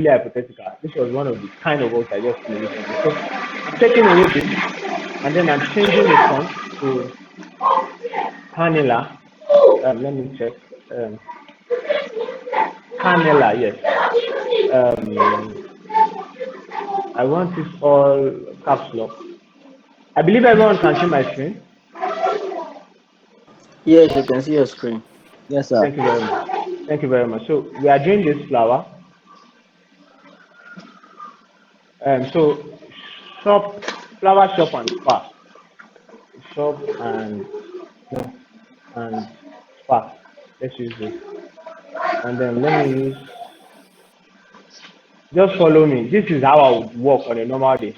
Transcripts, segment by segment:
hypothetical. This was one of the kind of works I just finished recently. So I'm taking away this, and then I'm changing the font to Canela. Let me check. Um, Canela, yes. Um, I want it all caps lock. I believe everyone can see my screen. Yes, you can see your screen. Yes, sir. Thank you very much. Thank you very much. So we are doing this flower. So shop, flower shop and spa, shop and no, and spa. Let's use this, and then let me use. Just follow me. This is how I would work on a normal day.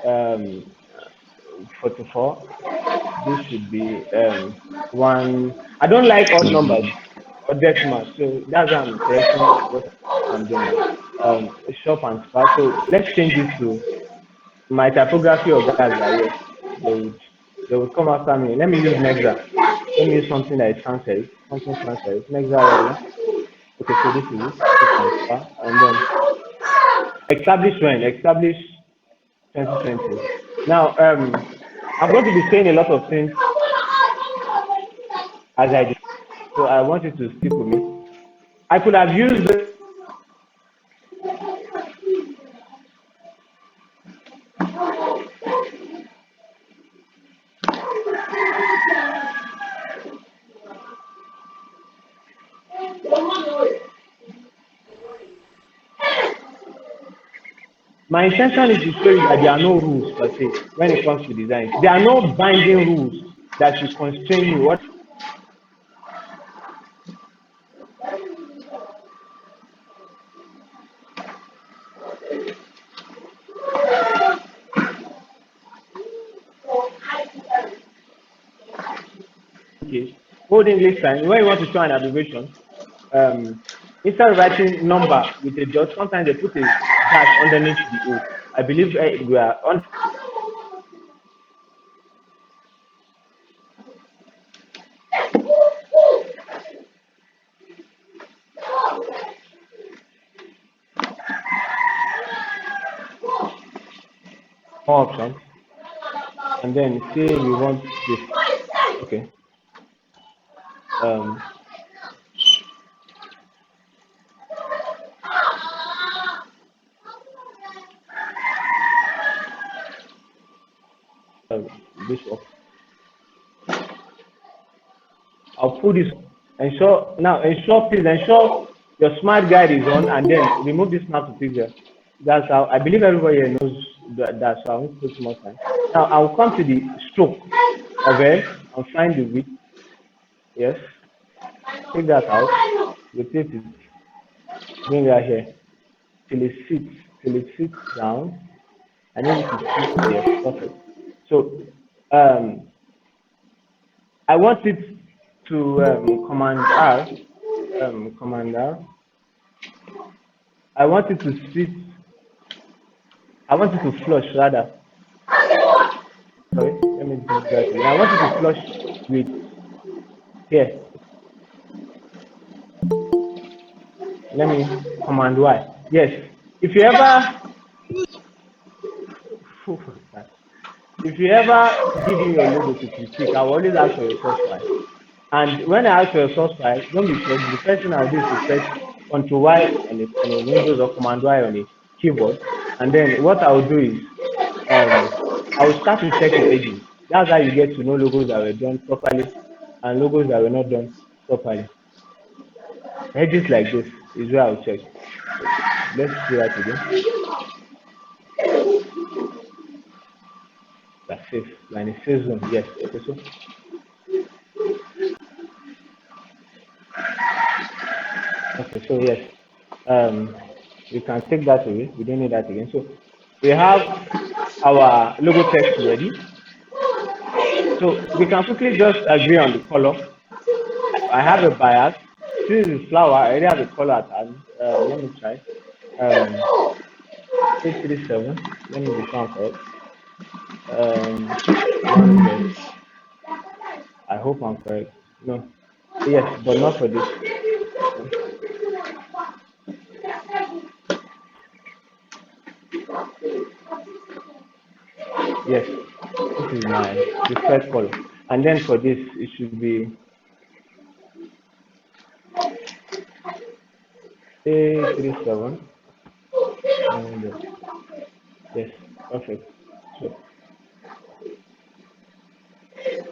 Um, 44. This should be one. I don't like odd numbers or decimals, so that's why I'm correcting what I'm doing now. Shop and spa. So let's change this to my typography or guys are here. They would they would come after me. Let me use Nexa. Let me use something that is sans serif. Something sans serif. Nexa area. Okay, so this is it. Shop and spa. And then establish when? Establish 2020. Now I'm going to be saying a lot of things as I do. So I want you to stick with me. I could have used my intention is to show you that there are no rules per se when it comes to design. There are no binding rules that should constrain you. What is old English sign, when you want to show an abbreviation, um, instead of writing number with a dot, sometimes they put a dash underneath the O. I believe we are on more options, and then say we want this. Okay. Um, this up. I'll put this. Ensure now. Ensure please ensure your smart guide is on, and then remove this snap to picture. That's how I believe everybody here knows that. That's how I won't put more time. Now I'll come to the stroke of it and find the width. Yes. Take that out. Rotate it. Bring that here till it sits. Till it sits down. I need it to sit. Yes. Perfect. So I want it to command R. Command R. I want it to sit. I want it to flush rather. Sorry, let me do that again. I want it to flush with here. Let me command Y. Yes. If you ever if you ever give me your logo to critique, I will always ask for your source file. And when I ask for your source file, don't be sure the first thing I'll do is to press Ctrl Y on a Windows or Command Y on a keyboard. And then what I'll do is I will start to check your edges. That's how you get to know logos that were done properly and logos that were not done properly. Edges like this is where I'll check. Let's do that again. That's safe. Line is safe zone. Yes. Okay. So okay. So yes. We can take that away. We don't need that again. So we have our logo text ready. So we can quickly just agree on the color. I have a bias. This is flower. I already have a color at hand. Let me try. 837. Let me be sure I'm correct. 100. I hope I'm correct. No. Yes, but not for this. Yes, this is my preferred color. And then for this, it should be A37. And yes, perfect. So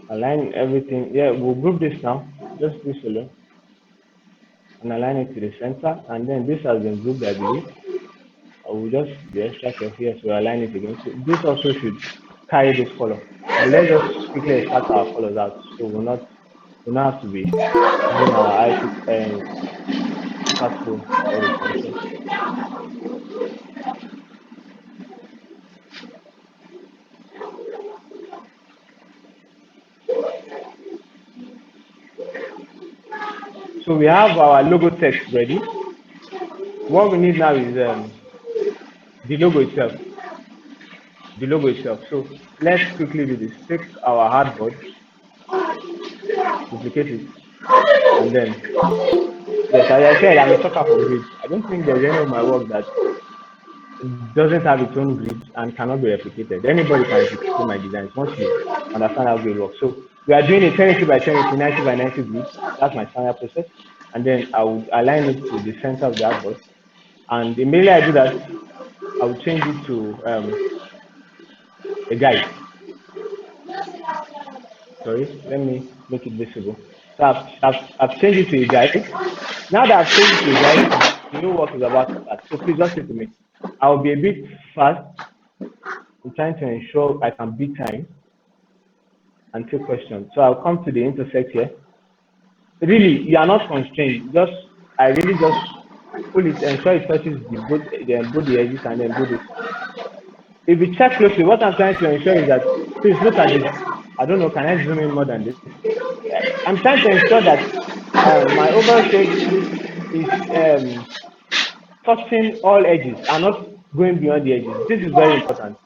align everything. Yeah, we'll group this now. Just this alone and align it to the center. And then this has been grouped, I believe. I will just be extra careful here to align it again. So this also should carry this color. But let's just quickly extract our colors out. So we'll not have to be using our eye and look at through all the time. So we have our logo text ready. What we need now is the logo itself. The logo itself. So let's quickly do this. Take our hardboard, duplicate it, and then yes, as I said, I'm a sucker for grids. I don't think there's any of my work that doesn't have its own grid and cannot be replicated. Anybody can replicate my designs once you understand how grid works. So we are doing a 1080 by 1080, 90 by 90 grid. That's my standard process. And then I will align it to the center of the artboard. And immediately I do that, I will change it to a guide. Sorry, let me make it visible. So I've changed it to a guide. Now that I've changed it to a guide, the new work is about to start. So please just sit with me. I will be a bit fast in trying to ensure I can beat time and take questions. So I'll come to the intersect here. Really, you are not constrained. I really just pull it, ensure it touches both the edges, and then do this. If you check closely, what I'm trying to ensure is that, please look at this. I don't know, can I zoom in more than this? I'm trying to ensure that my overall shape is touching all edges and not going beyond the edges. This is very important.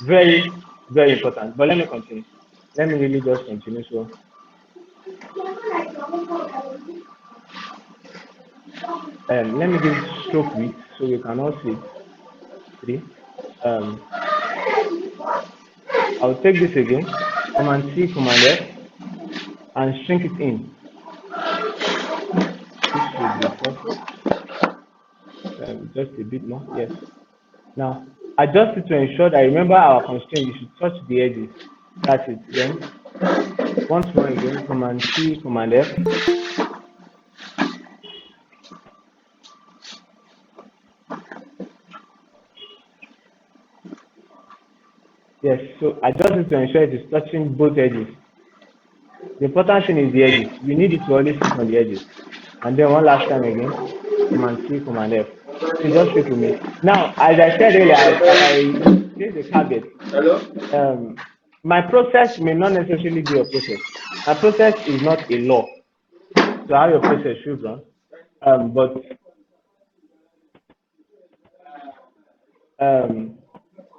Very, very important. But let me continue. Let me really just continue. So let me give stroke width so you can all see it. 3. Um, I'll take this again, Command C, Command F, and shrink it in. This should be perfect. Just a bit more. Yes. Now, adjust it to ensure that, remember our constraint, you should touch the edges. That's it. Then, once more again, Command C, Command F. Yes, so adjust it to ensure it is touching both edges. The important thing is the edges. You need it to always sit on the edges. And then one last time again, Command C, Command F. So just stick with me. Now, as I said earlier, I there's a caveat. My process may not necessarily be a process. My process is not a law to how your process should run. But um,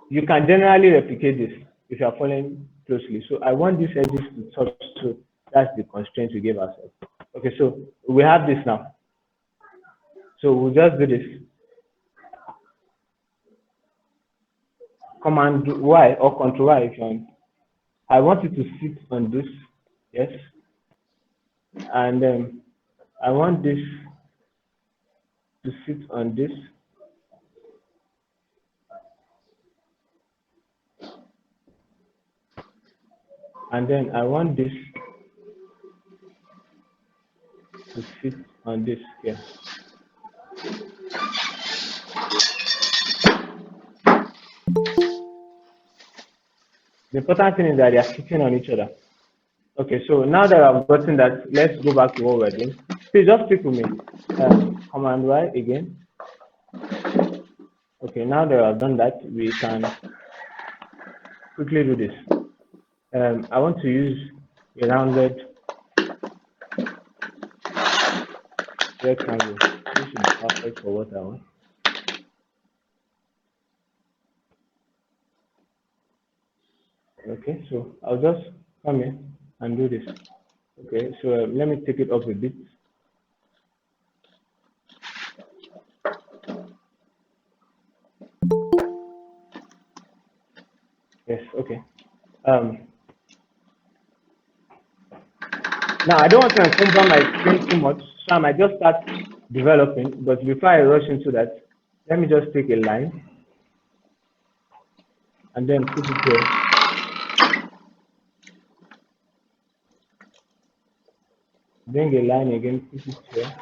you can generally replicate this if you are following closely. So I want these edges to touch. So that's the constraint we gave ourselves. Okay, so we have this now. So we'll just do this. Command Y or Control Y if you want. I want it to sit on this. Yes. And I want this to sit on this. And then I want this to sit on this here. The important thing is that they are sitting on each other. Okay, so now that I've gotten that, let's go back to what we're doing. Please just stick with me. Command Y again. Okay, now that I've done that, we can quickly do this. I want to use a rounded rectangle. This should be perfect for what I want. Okay, so I'll just come in and do this. Okay, so let me take it up a bit. Yes, okay. Um, Now I don't want to encumber my screen too much, so I might just start developing. But before I rush into that, let me just take a line and then put it here. Bring a line again, put it here.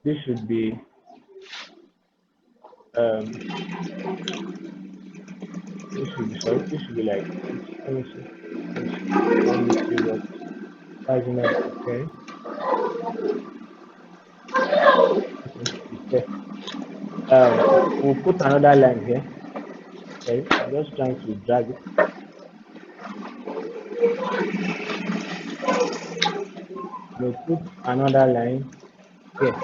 This should be um sorry, this should be like this. Let me see. Let me see what why is it not okay. Okay, it's there. We'll put another line here. Okay, I'm just trying to drag it. We'll put another line here.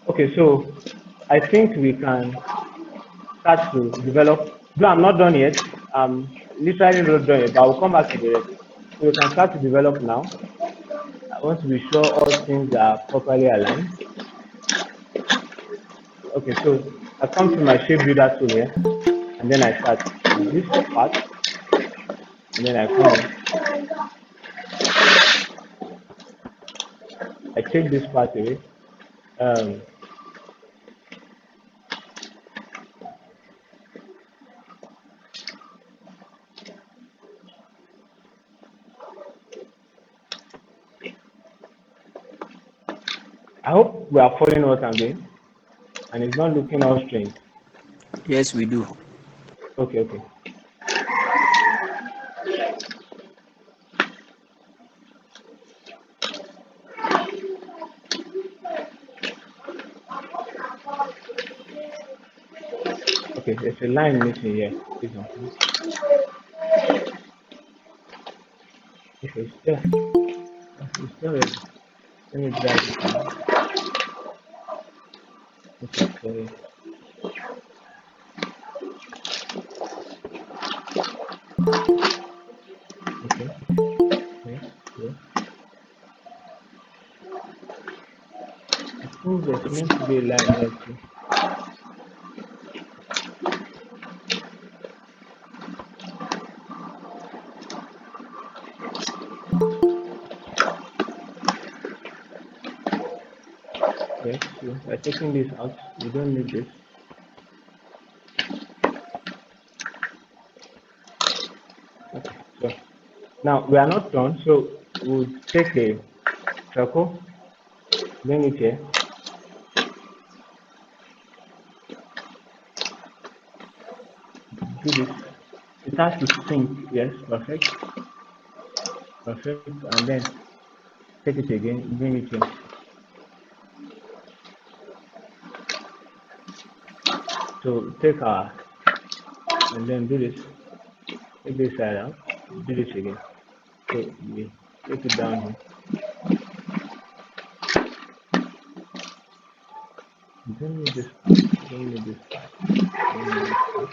Okay, so I think we can start to develop. Though I'm not done yet. I'm literally not done yet, but I'll come back to the rest. So we can start to develop now. I want to be sure all things are properly aligned. Okay, so I come to my shape builder tool here, and then I start this part, and then I come here. I take this part away. Um, I hope we are following what I'm doing, and it's not looking all strange. Yes, we do. Okay, okay. Okay, there's a line missing here. This one. Okay, it's there. It's there already. Let me drag it down. Okay, sorry. Okay, yeah, yeah. I think there's meant to be a line here too. Yes, so by taking this out, we don't need this. Okay, so now we are not done, so we'll take a circle, bring it here, do this. It has to sync, yes, perfect, perfect, and then take it again, bring it here. So take our, and then do this, take this side out, do this again. So we take it down here. You don't need this part, you don't need this part, you don't need this part.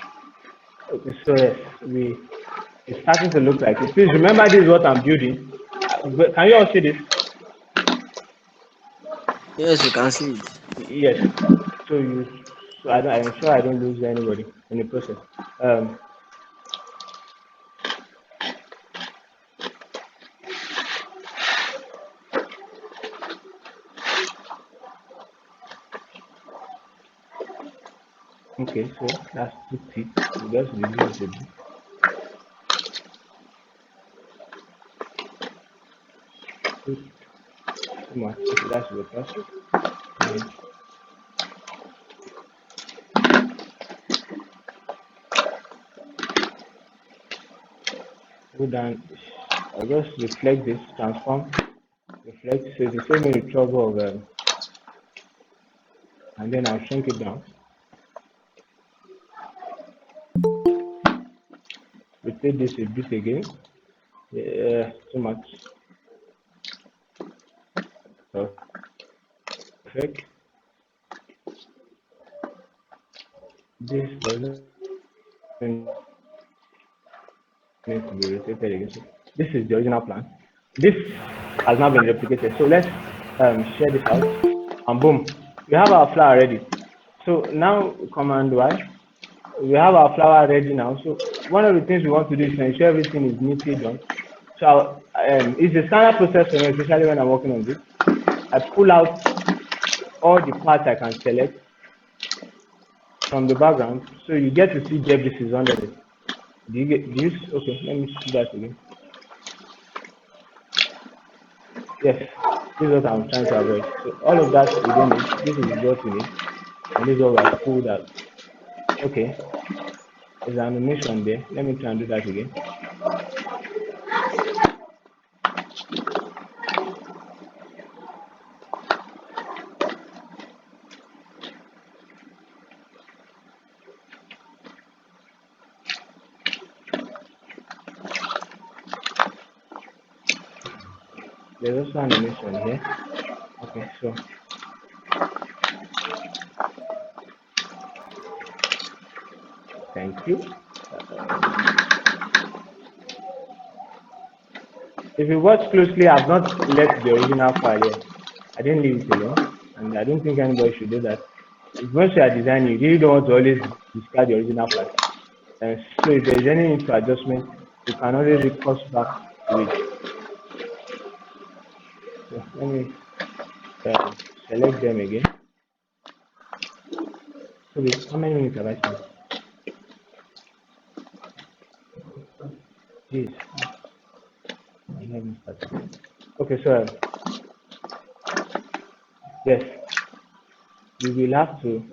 Okay, so yes, it's starting to look like it. Please remember this is what I'm building. Can you all see this? Yes, we can see it. Yes. So I'm sure I don't lose anybody in the process. Um, okay, so that's too thick. We just reduce it a bit. Too, too much. Okay, that's better. Um, go down. I'll just reflect this, transform, reflect. So it's the same in the trouble of, and then I'll shrink it down. Repeat this a bit again. Yeah, too much. Perfect. This doesn't need to be rotated again. So this is the original plan. This has now been replicated. So let's share this out, and boom, we have our flower ready. So now command Y, we have our flower ready now. So one of the things we want to do is to ensure everything is neatly done. So it's a standard process for me, especially when I'm working on this. I pull out all the parts I can select from the background, so you get to see Jeff is under it. Do you get this? Okay, let me see that again. Yes, this is what I'm trying to avoid. So all of that we don't need. This is what we need, and this is what we have pulled out. Okay, there's an animation there. Let me try and do that again. There's also animation here. Okay, so thank you. If you watch closely, I've not left the original file here. I didn't leave it alone, and I don't think anybody should do that. If once you are designing, you really don't want to always discard the original file. And so if there is any need for adjustment, you can always recourse back to it. So let me select them again. Okay, how many minutes have I spent? Jeez, I haven't started. Okay, so yes, we will have to.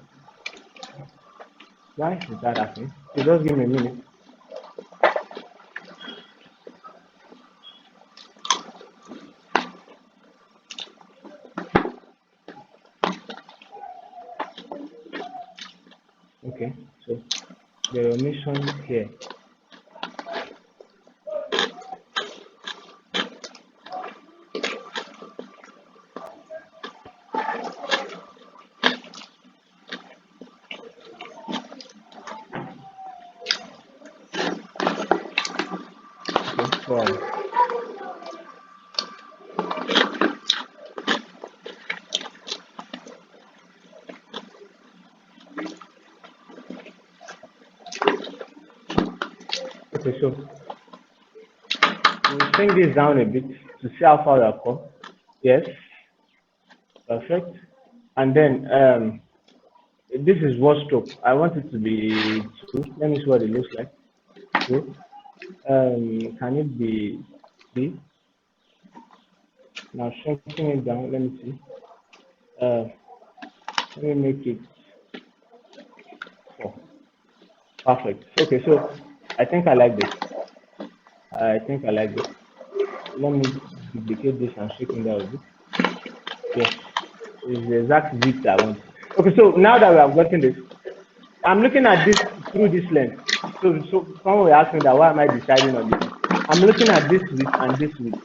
Why is that happening? So just give me a minute. Okay, so the omission here. Okay, so okay, so we'll bring this down a bit to see how far I've come. Yes, perfect. And then this is what stroke. I want it to be 2. Let me see what it looks like. 2. Can it be 3? Now shrinking it down. Let me see. Let me make it 4. Perfect. Okay, so I think I like this. I think I like this. Let me duplicate this and shrink it down a bit. Yes, it's the exact width I want. Okay, so now that we have gotten this, I'm looking at this through this lens. So someone will ask me that why am I deciding on this? I'm looking at this width and this width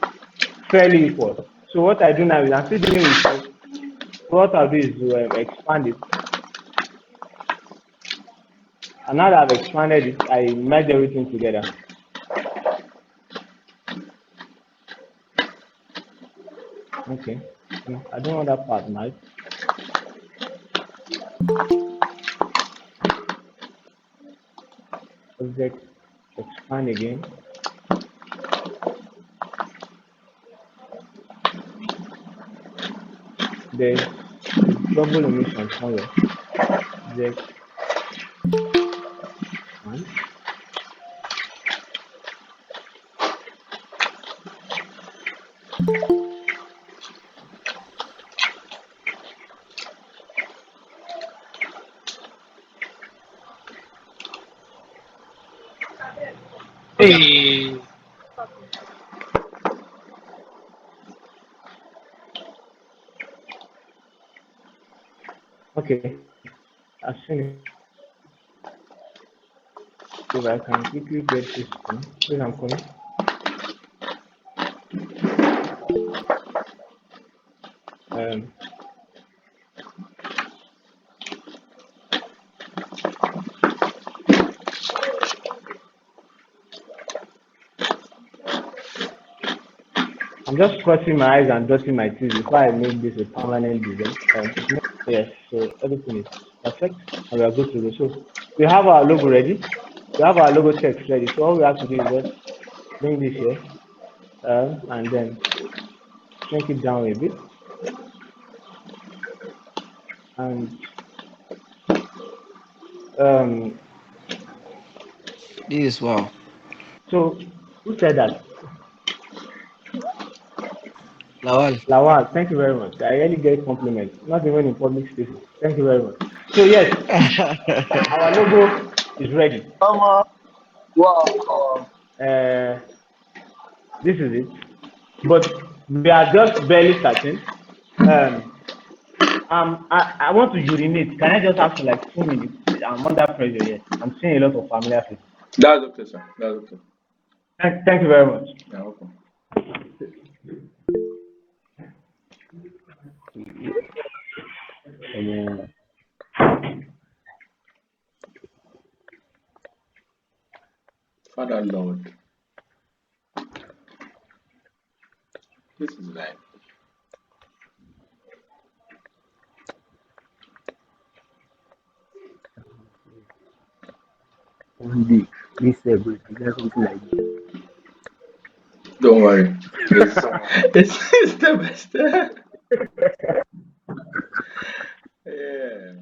fairly equal. So what I do now is I'm still dealing with it. So what I'll do is to expand it. And now that I've expanded it, I merge everything together. Okay, no, I don't want that part merged. Object, expand again. There's a double emission somewhere. Object, expand. Hey, Okay, I've seen it. If I can quickly get this thing, please I'm coming. Um, I'm just crossing my eyes and dotting my T's before I make this a permanent design. Yes, so everything is perfect and we are good to go. So we have our logo ready. We have our logo text ready. So all we have to do is just bring this here and then shrink it down a bit. And um, This wow. so who said that? Lawal. Lawal, thank you very much. I really get compliments, not even in public spaces. Thank you very much. So yes, our logo is ready. Wow. Uh, this is it. But we are just barely starting. Um, I want to urinate. Can I just have for like 2 minutes? I'm under pressure here. I'm seeing a lot of familiar faces. That's okay, sir. That's okay. Thank you very much. Yeah, welcome. Uh, Father Lord, this is life. One day, this will get something like this. Don't worry. It's it's step by step. Yeah.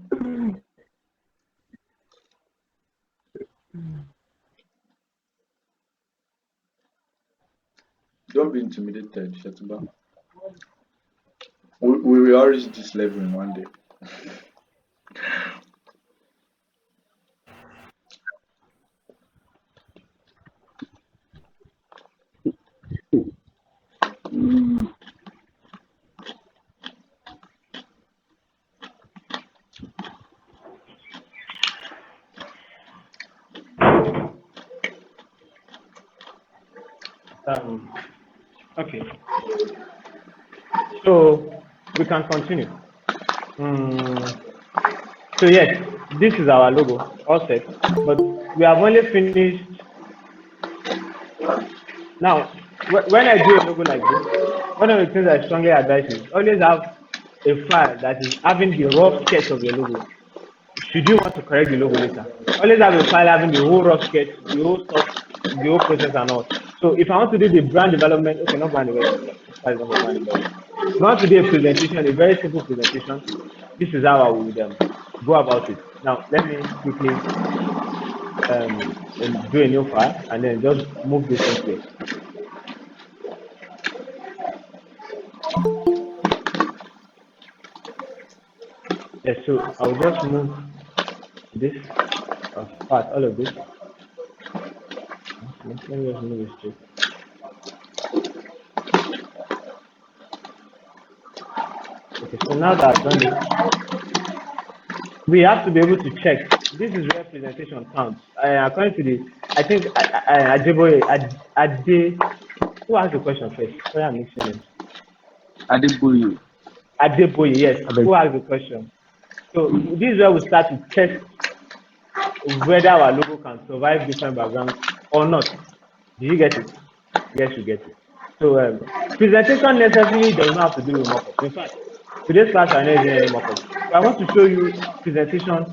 Don't be intimidated, Shatuba. We will all reach this level in one day. um, okay, so we can continue. Mm, so yes, this is our logo, all set. But we have only finished. Now, when I do a logo like this, one of the things I strongly advise is always have a file that is having the rough sketch of your logo. Should you want to correct the logo later, always have a file having the whole rough sketch, the whole stuff, the whole process and all. So if I want to do the brand development, okay, not brand development, this file is not for brand development. If I want to do a presentation, a very simple presentation, this is how I would go about it. Now, let me quickly do a new file and then just move this into it. Yes, so I'll just move this part, all of this. Let me just move it straight. Okay, so now that I've done this, we have to be able to check. This is where presentation counts. According to the, I think Adeboye, Ade, who asked the question first? Sorry, I'm mixing names. Adeboye, Adeboye, yes. abeg. Who asked the question? So this is where we start to test whether our logo can survive different backgrounds or not. Did you get it? Yes, you get it. So presentation necessarily does not have to do with mock-up. In fact, today's class are not using any mock-up. So I want to show you presentation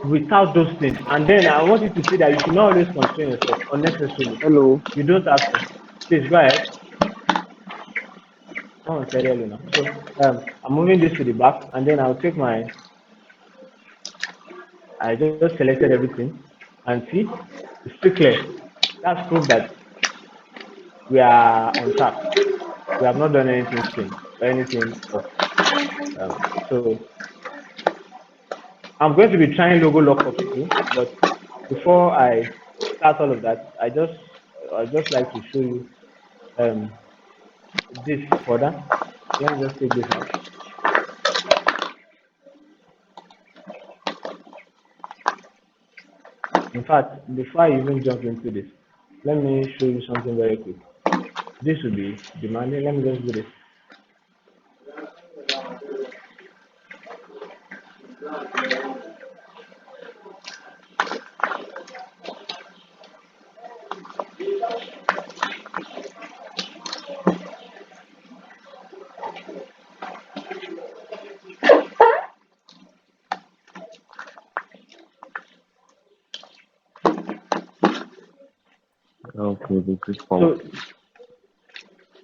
without those things. And then I want you to see that you should not always constrain yourself unnecessarily. Hello. You don't have to. Please go ahead. Someone said earlier now. So I'm moving this to the back and then I'll take I just selected everything and see, it's still clear. That's proof that we are on track. We have not done anything strange or anything off. So I'm going to be trying logo lockups too, but before I start all of that, I just like to show you um, this further. Let me just take this out. In fact, before I even jump into this, let me show you something very quick. This will be demanding. Let me just do this. Okay, the good power. So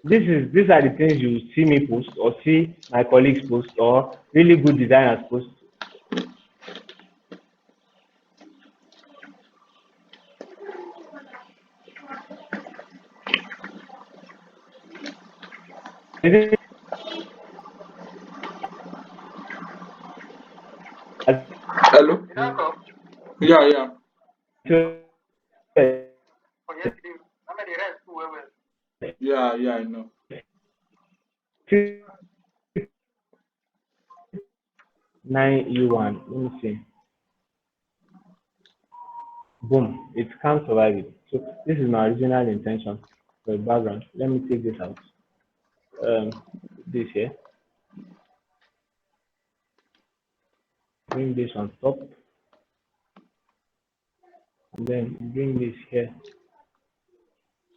these are the things you see me post or see my colleagues post or really good designers post. Is Hello? Yeah, yeah. Yeah, yeah, I know. 9U1. Let me see. Boom. It can't survive it. So this is my original intention for the background. Let me take this out. This here. Bring this on top. And then bring this here.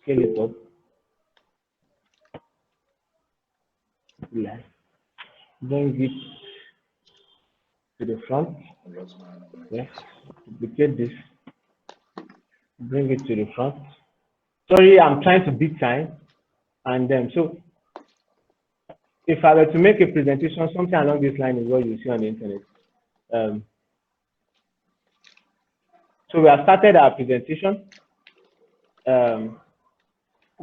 Scale it up. Like, bring it to the front. Yes. Duplicate this. Bring it to the front. Sorry, I'm trying to beat time. And then, so if I were to make a presentation, something along this line is what you see on the internet. Um, so we have started our presentation.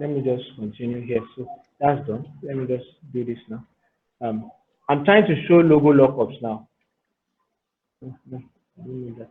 Let me just continue here. So that's done. Let me just do this now. I'm trying to show logo lockups now. No, I don't need that.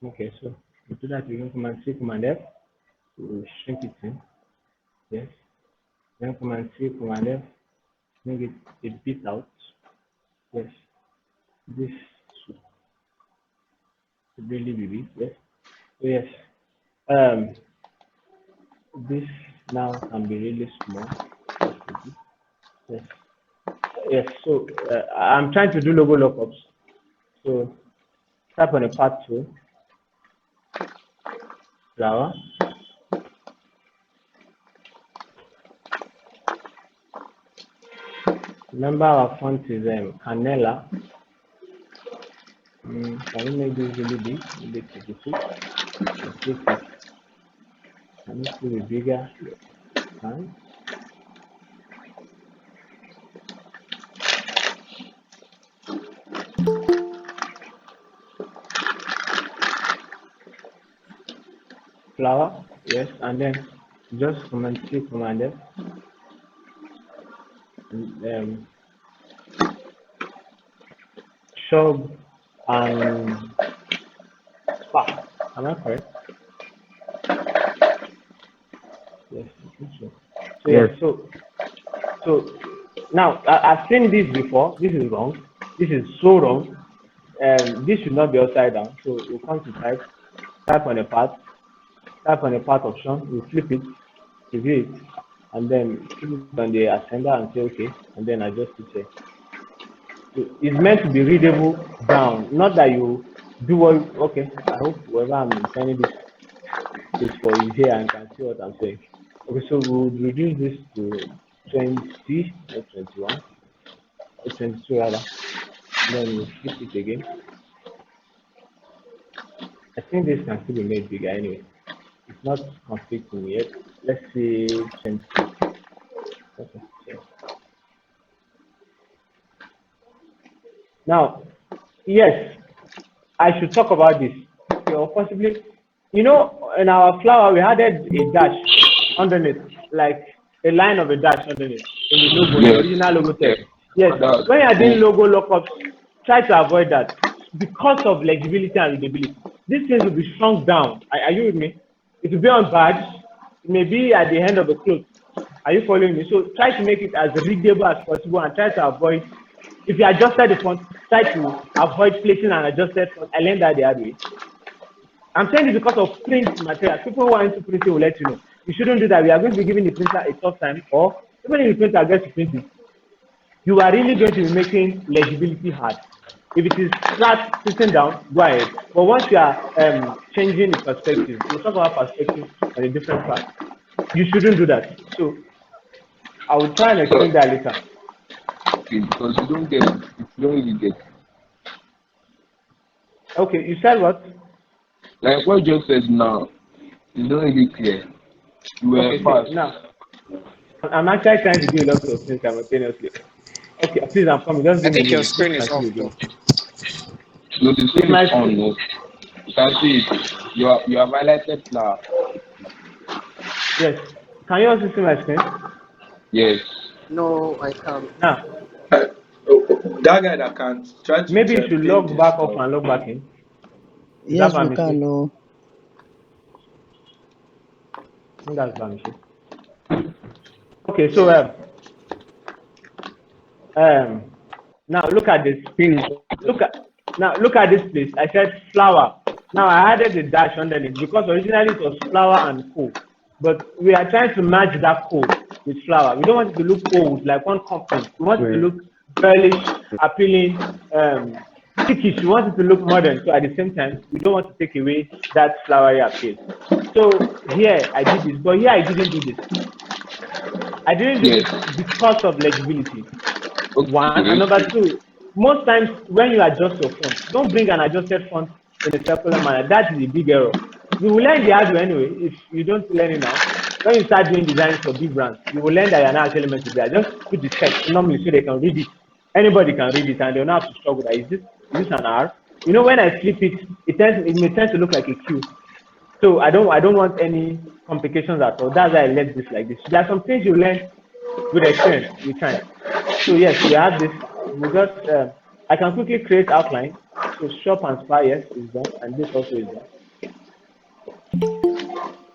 Okay, so to do that, you can Command C, Command F to shrink it in. Yes. Then Command C, Command F, make it a bit out. Yes. This should really be big. Yes. So yes. Um, this now can be really small. Yes. Yes. So I'm trying to do logo lookups. So tap on the part tool, flower. Remember our font is Canela. Can we make this really big? Maybe 36. Can it be bigger? Fine. Flower, yes, and then just Command C, Command F, and shrub and spark. Am I correct? Yes, I think so. So Yes. yes, so now I've seen this before. This is wrong. This is so wrong. This should not be upside down. So we'll come to type on a path, tap on the path option, we flip it, review it, and then keep it on the ascender and say okay, and then adjust it here. So it's meant to be readable down, not that you do what. Okay, I hope whoever I'm sending this is for is here and can see what I'm saying. Okay, so we'll reduce this to 20 or 21 or 22 rather. Then we'll flip it again. I think this can still be made bigger anyway. It's not conflicting yet. Let's see 20. Okay, so now, yes, I should talk about this. Okay, or possibly, in our flower we added a dash underneath, like a line of a dash underneath in the logo, in the Yes. original logo Yeah. text. Yes, That's when you are doing cool. logo lookups, try to avoid that because of legibility and readability. These things will be shrunk down. Are you with me? It will be on badge. It may be at the end of the cloth. Are you following me? So try to make it as readable as possible and try to avoid. If you adjusted the font, try to avoid placing an adjusted font. I learned that the hard way. I'm saying this because of print material. People who are into printing will let you know. You shouldn't do that. We are going to be giving the printer a tough time, or even if the printer gets to print it, you are really going to be making legibility hard. If it is flat sitting down, go ahead. But once you are changing the perspective, we'll talk about perspective on a different class. You shouldn't do that. So I will try and So, explain that later. okay, because you don't get it. You don't really get it. Okay, you said what? Like what you just said now, it's not really clear. You were Okay, see, fast. now I'm actually trying to do a lot of things simultaneously. Okay, please, I'm coming. Just I give me a think your minute. This screen is might still off be though. doing. No, the Is screen is my on. No. You can see it. You have highlighted flower. yes? Can you also see my screen? Yes. No, I can't. Now, That guy that can't try to maybe you should change log this back off stuff. and log back in. Is that Yes, we permission? can. Oh, I think that's permission. Okay, so um, now look at this. Hmm. Look at look at this place. I said flower. Now I added the dash underneath because originally it was flower and co. But we are trying to match that co with flower. We don't want it to look old like one company. We want it to Wait. look girlish, appealing, chickish. We want it to look modern. So at the same time, we don't want to take away that flowery appeal. So here I did this, but here I didn't do this. I didn't do Yes. this because of legibility. One, and Okay. number two, most times when you adjust your font, don't bring an adjusted font in a circular manner. That is a big error. You will learn the hard way anyway if you don't learn it now. When you start doing designs for big brands, you will learn that you're not actually meant to do that. Just put the text normally so they can read it. Anybody can read it and they'll not have to struggle. That is this an R? You know, when I flip it, it may tend to look like a Q. So I don't want any complications at all. That's why I left this like this. There are some things you learn with experience, with time. So yes, we have this. We just I can quickly create outline. So shop and spy, yes, is done, and this also is done.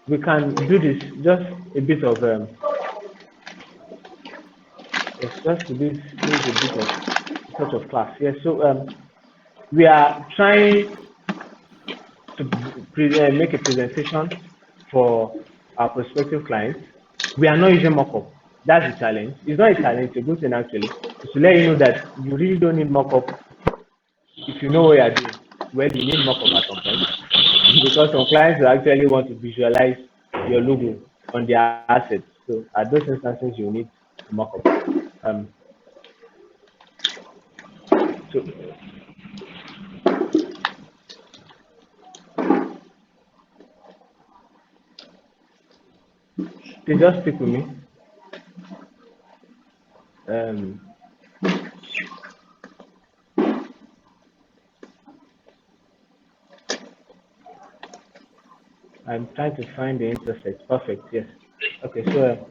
We can do this just a bit of it's just this a bit of sort of class. Yes, so we are trying to make a presentation for our prospective clients. We are not using mockup. That's the challenge. It's not a challenge, it's a good thing actually. It's to let you know that you really don't need mockup if you know what you're doing. Well, you need mockup at some point because some clients will actually want to visualize your logo on their assets. So at those instances, you need mockup. Um, so they just stick with me. Um, I'm trying to find the intersect. Perfect. Yes. Okay. So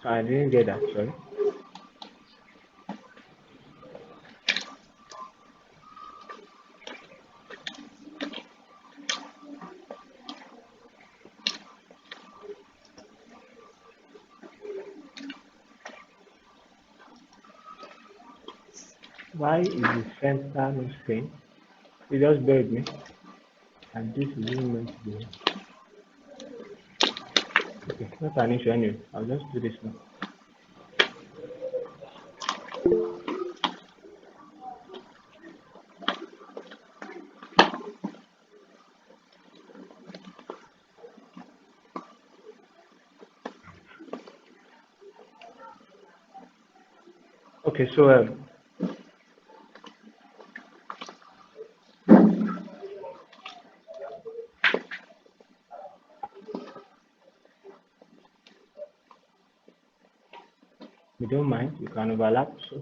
I didn't get that. Sorry. Why is the center no screen? You just bear with me. And this is even meant to be. Okay. Not an issue anyway. I'll just do this now. Okay. So we don't mind. You can overlap. So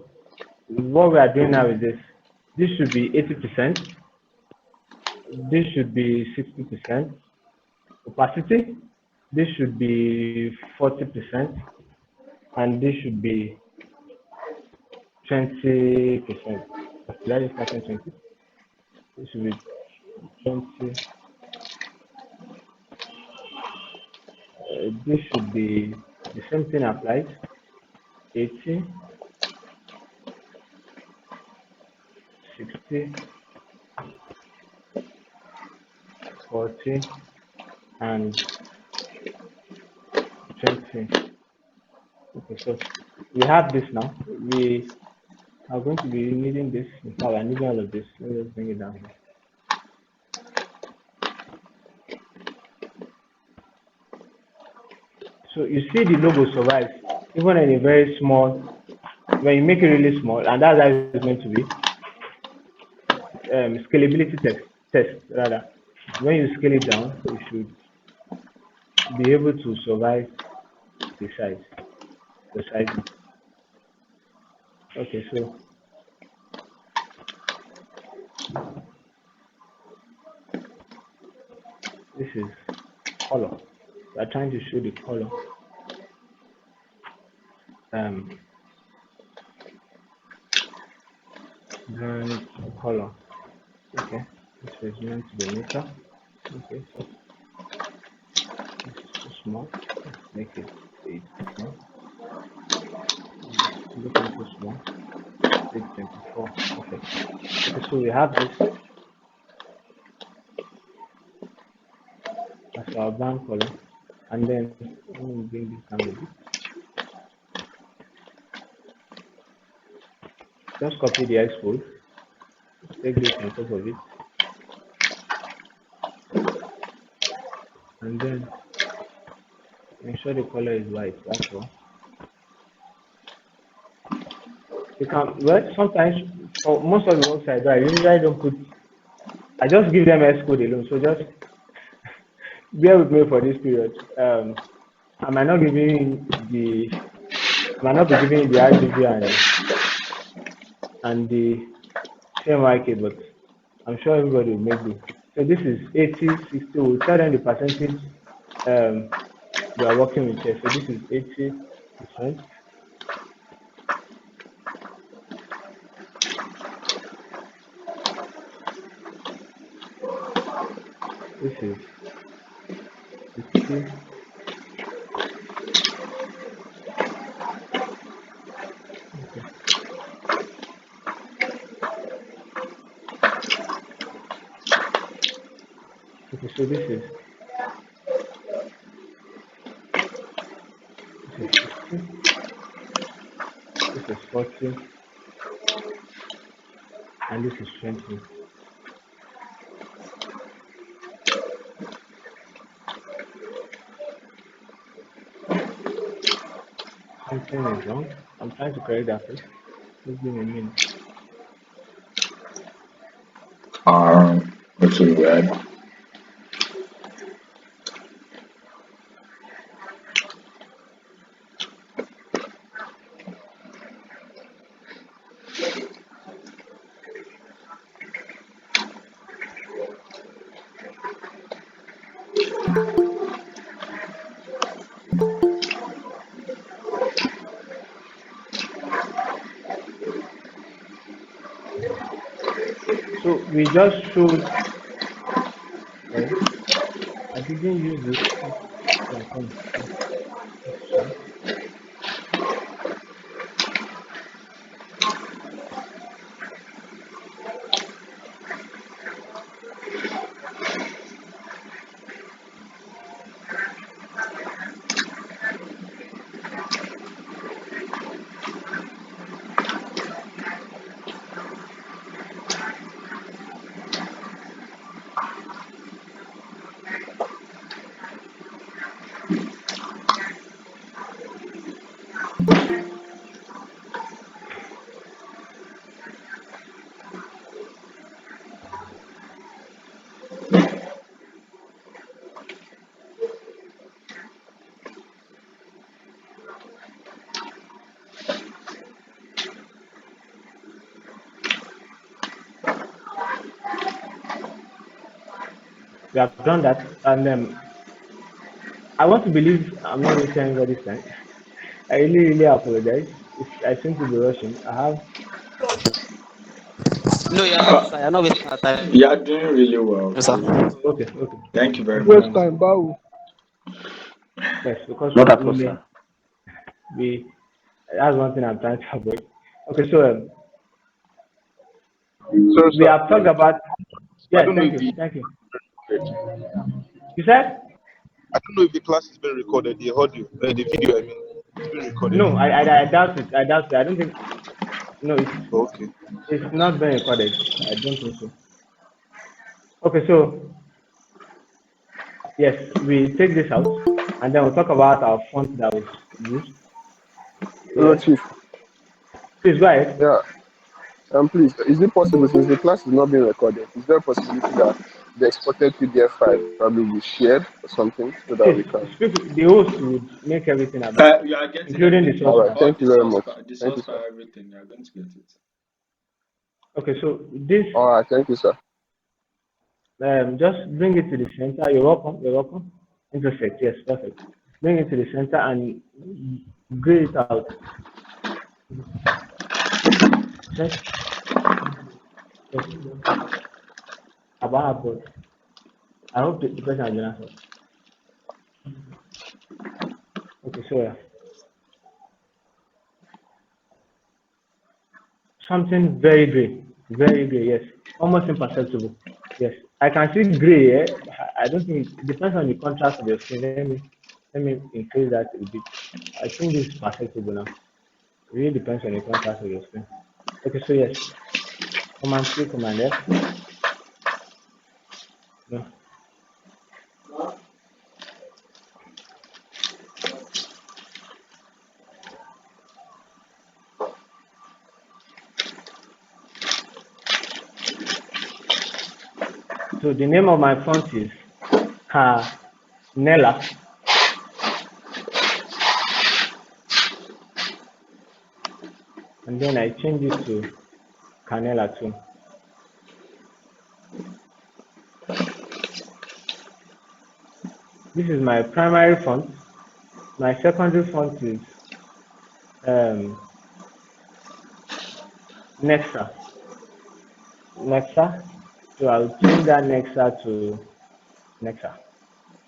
what we are doing now is this. This should be 80%. This should be 60% opacity. This should be 40%, and this should be 20%. That is starting 20. This should be 20. This should be the same thing applies. 80, 60, 40, and 20. Okay, so we have this now. We are going to be needing this. In fact, we're needing all of this. Let me just bring it down here. So you see the logo survives even in a very small, when you make it really small, and that's how it's meant to be. Scalability test rather. When you scale it down, you should be able to survive the size, the sizing. Okay, so this is color. We are trying to show the color. Um, and color. Okay, this is meant to be meter. Okay, so this is too small. Let's make it 18. Looking too small. 24. Perfect. Okay, so we have this as our background color, and then let me bring this down a bit. Just copy the export, take this on top of it, and then ensure the color is white. That's all. You can, well, sometimes for most of the websites, I usually don't put, I just give them export alone. So just bear with me for this period. I might not giving the, I might not be giving the RGB and the CMYK, but I'm sure everybody will make do. So this is 80, 60. We'll tell them the percentage we are working with here. So this is 80%. This is 60. Okay. Okay, so this is 60. This is 40, and this is 20. Something is wrong. I'm trying to correct that first. Just give me a minute. Which is red. So we just showed, sorry, I didn't use this. Yeah, come. Sorry. We have done that, and I want to believe I'm not wasting anybody's time. I really apologize. I seem to be rushing. I have, No, you're not, sir. You're not wasting our time. You are doing really well. No, sir. Really. okay, okay, Thank okay. you very Waste much. time, bow. Yes, because Not we across, may sir. be. That's one thing I'm trying to avoid. Okay, so So, we sir, have talked about. I Yes, don't know thank if you, the thank you. You said I don't know if the class is being recorded, the audio, the video. I mean, it's being recorded. no. I doubt it. I doubt it. I don't think. No, Okay. it's not being recorded. I don't think so. Okay, so yes, we take this out, and then we'll talk about our font that was used. Hello, Yes, Chief. please go ahead. Yeah, please, is it possible, since the class is not being recorded, is there a possibility that the exported PDF file probably be shared or something so that we Please can? speak. The host would make everything available, You are getting including the source All everything, right, file. all thank you very much. the Thank source you, sir. file, everything. You are going to get it. Okay, so this All right, thank you, sir. just bring it to the center. You're welcome. You're welcome. Intersect. Yes, perfect. Bring it to the center and gray it out. Check. Yes. About both. I hope the person has been answered. Okay, so something very gray. Yes, almost imperceptible. Yes, I can see gray. I don't think it depends on the contrast of your skin. Let me increase that a bit. I think this is perceptible now. It really depends on the contrast of your skin. Okay, so yes, Command C, Command F. No. So the name of my font is Canela, and then I change it to Canela too. This is my primary font. My secondary font is um, Nexa. Nexa. So I'll change that Nexa to Nexa.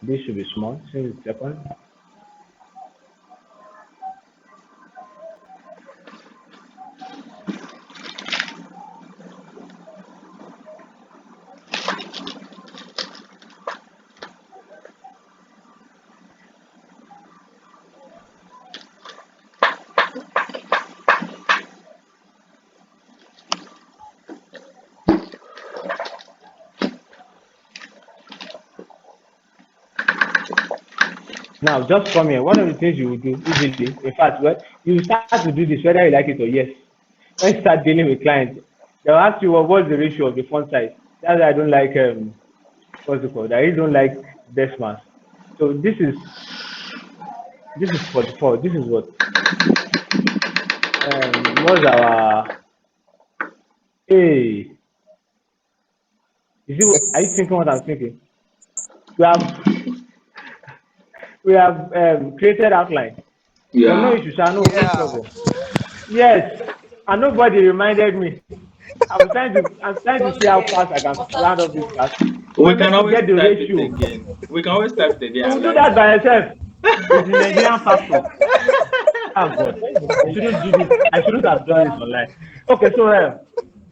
This should be small since it's second. Now, just come here. One of the things you will do easily, in fact, well, you start to do this whether you like it or yes. When you start dealing with clients, they'll ask you, well, what's the ratio of the font size? That's why I don't like what's it called? I really don't like decimals. So this is 44. This is what what's our hey? Is it? Are you thinking what I'm thinking? We have we have created outline. There's no Yeah. issue, sir. No Yeah. trouble. Yes, and nobody reminded me. I'm trying to see how fast I can round up this class. We But can make we always get the type it ratio. again. We can always type it again. You I will do like that that. by yourself. It's the Nigerian factor. Oh God, I shouldn't do this. I shouldn't have done this online. Okay, so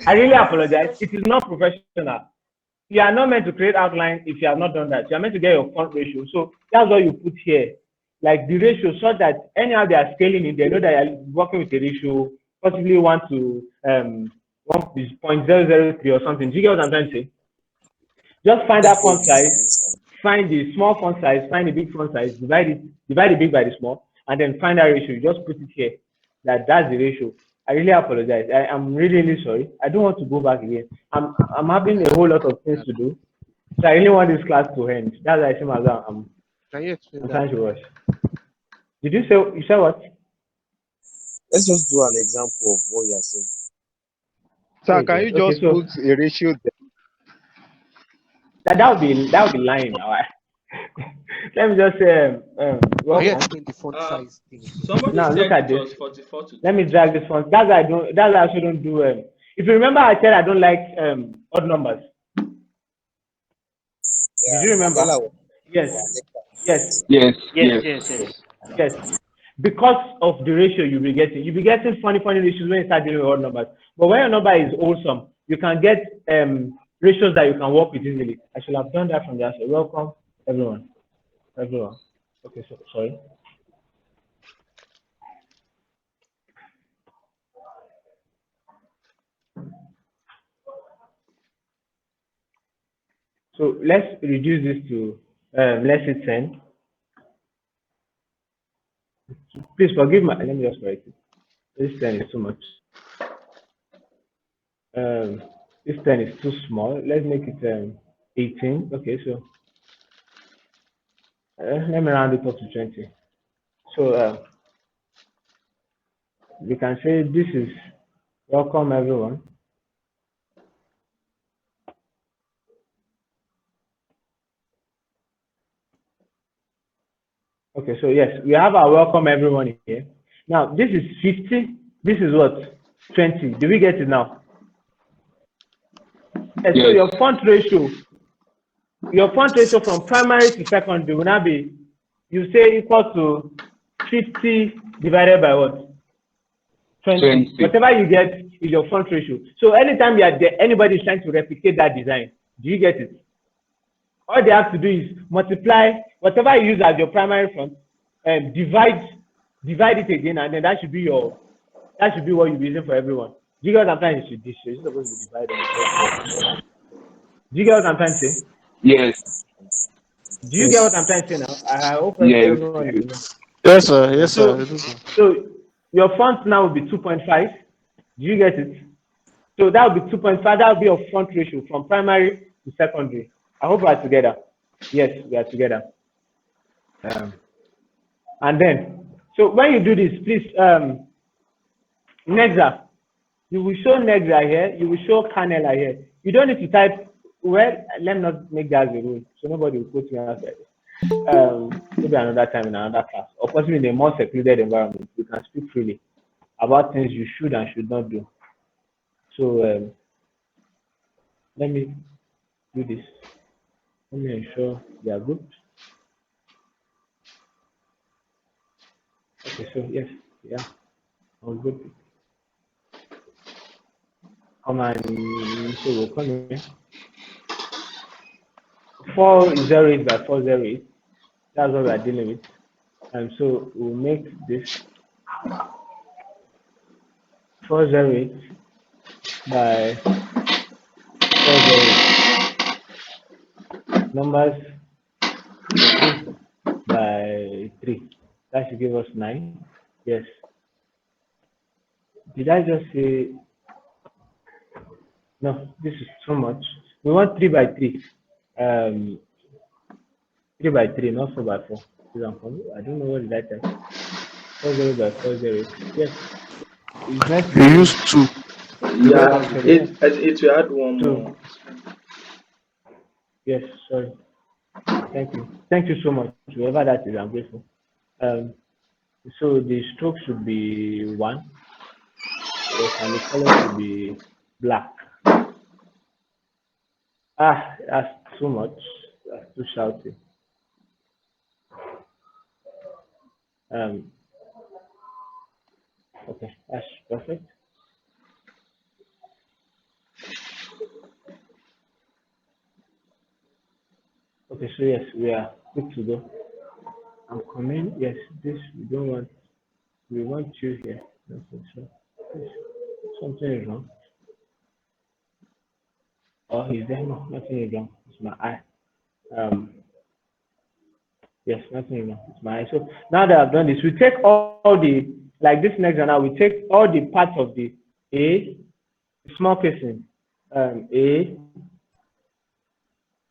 I really apologize. It is not professional. You are not meant to create outline if you have not done that. You are meant to get your font ratio. So that's what you put here, like the ratio, so that anyhow they are scaling it, they know that you are working with a ratio, possibly 1.003 or something. Do you get what I'm trying to say? Just find that font size, find the small font size, find the big font size, divide the big by the small, and then find that ratio. You just put it here. That's the ratio. I really apologize. I'm really sorry. I don't want to go back again. I'm having a whole lot of things to do. So I really want this class to end. That's why I say myself, Can you explain I'm that trying to again? rush. Did you say what? Let's just do an example of what you are saying. Sir, Hey can God. you Okay, just so put a ratio there? that would be lying now. Let me just say Can you welcome. explain the font Uh, size thing again? somebody Now look said at it this. was 44 to Let me drag 22. this one. That's why I don't. That's why I shouldn't do. If you remember, I said I don't like odd numbers. Did Yeah, you remember? Angela was Yes. yeah, Yes, Yes, Yes, yes. yes, yes. yes. Because of the ratio you'll be getting funny ratios when you start dealing with odd numbers. But when your number is wholesome, you can get ratios that you can work with easily. I should have done that from the outset. Welcome, everyone. Everyone. Okay, so sorry. So let's reduce this to let's say 10. Please forgive my. Let me just write it. This 10 is too much. Um, this 10 is too small. Let's make it 18. Okay, so let me round it up to 20. So we can say this is welcome everyone. Okay, so yes, we have our welcome everyone here. Now this is 50. This is what? 20. Do we get it now? Yes, so Yes. your font ratio from primary to secondary will now be, you say, equal to 50 divided by what? 20. 20. Whatever you get is your font ratio. So anytime you are there, anybody is trying to replicate that design. Do you get it? All they have to do is multiply whatever you use as your primary font and divide it again, and then that should be what you'll be using for everyone. Do you get what I'm trying to say? This is supposed to be divided. Do you get what I'm trying to say? Yes. Do you get what I'm trying to say now? I hope Yes. everyone is Yes. able. Yes, sir. Yes, sir. So, I do, sir. so your font now will be 2.5. Do you get it? So that will be 2.5. That will be your font ratio from primary to secondary. I hope we are together. Yes, we are together. Um, and then, so when you do this, please, Nexa, you will show Nexa here. You will show Canela here. You don't need to type. Well, let me not make that the rule, so nobody will put me outside. Maybe another time in another class, or possibly in a more secluded environment, you can speak freely about things you should and should not do. So let me do this. Let me ensure they are good. Okay, so yes, yeah, all good. Come and so we'll come here. 408 by 408. That's what we are dealing with. And so we'll make this 408 by 408. Numbers 3 by 3. That should give us 9. Yes. Did I just say no? This is too much. We want 3 by 3. Um, 3 by 3, not 4 by 4. I don't know what did I type. 40 by 40. Yes. It's meant to You be use two. Yeah, Divided. actually, yes. it will add one more. So yes, sorry. Thank you. Thank you so much. Whoever that is, I'm grateful. Um, so the stroke should be 1. Yes, and the color should be black. Ah, that's too much. That's too shouty. Um, okay, that's perfect. Okay, so yes, we are good to go. I'm coming. Yes, this we don't want. We want you here. Okay, so this, something is wrong. Oh, he's there. No, nothing is wrong. It's my eye. Um, yes, nothing is wrong. It's my eye. So now that I've done this, we take all the, like this next one now, we take all the parts of the A, small casing, A,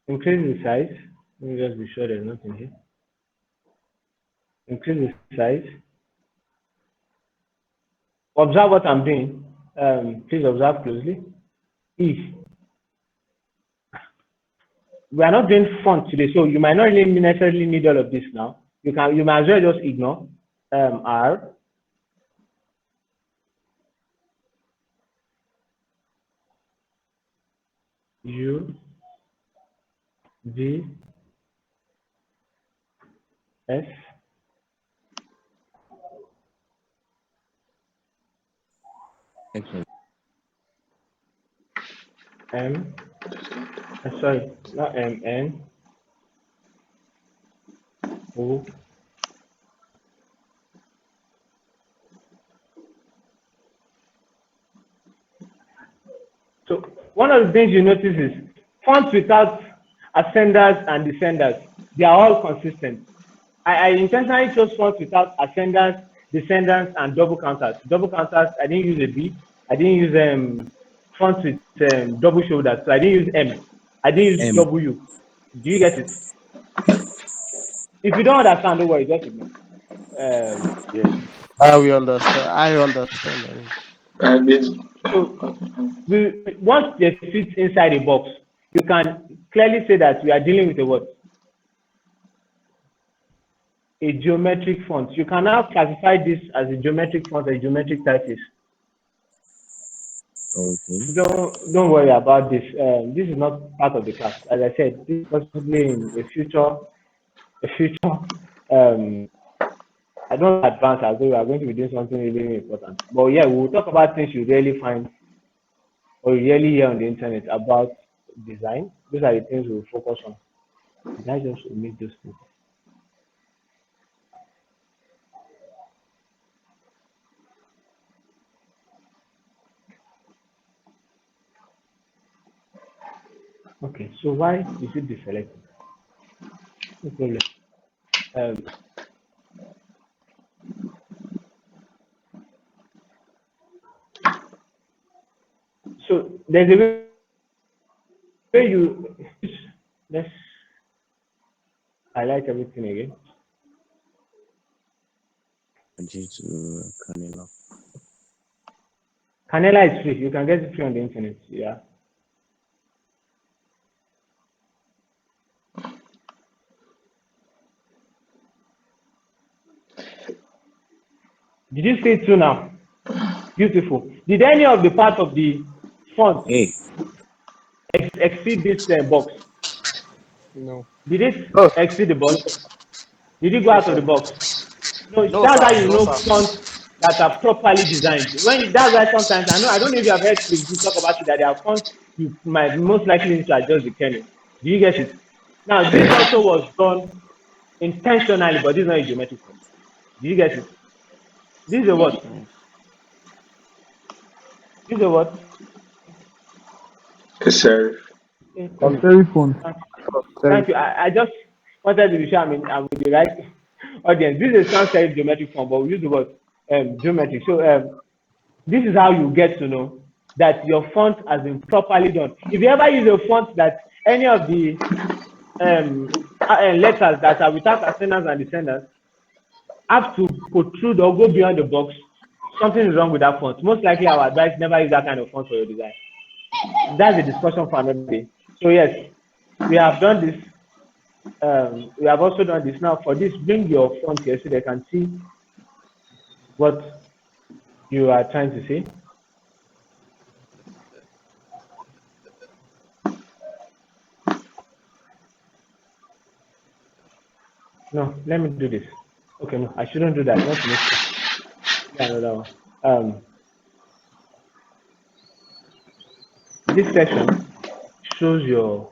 increase the size. Let me just be sure there's nothing here. Increase the size. Observe what I'm doing. Please observe closely. If we are not doing font today, so you might not really necessarily need all of this now. You might as well just ignore R, U, V, S Excellent. M. Sorry, not M N O. So one of the things you notice is fonts without ascenders and descenders, they are all consistent. I intentionally chose fonts without ascenders, descendants, and double counters. Double counters, I didn't use a B. I didn't use fonts with double shoulders. So I didn't use M. I didn't use M. W. Do you get it? If you don't understand, don't worry, just ignore. Yes. We understand. I understand. I mean, So once they fit inside a box, you can clearly say that we are dealing with a what? A geometric font. You can now classify this as a geometric font, a geometric typeface. Okay. Don't worry about this. This is not part of the class. As I said, this is possibly in a future. Um, I don't advance as though we are going to be doing something really, really important. But yeah, we'll talk about things you really find or you really hear on the internet about design. Those are the things we'll focus on. Did I just omit those things? Okay, so why is it deselected? No problem. Um, so there's a way you let's highlight everything again. Due to Canelo. Canela is free. You can get it free on the internet. Yeah. Did you see it too now? Beautiful. Did any of the part of the font Hey. exceed this box? No. Did it No, exceed the box? Did it go no, out of sir. the box? No, No, that's how sir. you No, know sir. fonts that are properly designed. That's why sometimes I don't know if you have heard people talk about it that there are fonts you might most likely need to adjust the kernel. Do you get it? Now this also was done intentionally, but this is not a geometric font. Do you get it? This is a what? This is a what? sir. Okay. Very fun. Very Thank you. I just wanted to be sure I'm with the right audience. This is a sans serif geometric form, but we use the word geometric. So this is how you get to know that your font has been properly done. If you ever use a font that any of the letters that are without ascendants and descendants have to protrude or go beyond the box, something is wrong with that font. Most likely, I would advise never use that kind of font for your design. That's a discussion for another day. So yes, we have done this. We have also done this. Now for this, bring your font here so they can see what you are trying to say. No, let me do this. Okay, no, I shouldn't do that. Not to make another one. This section shows your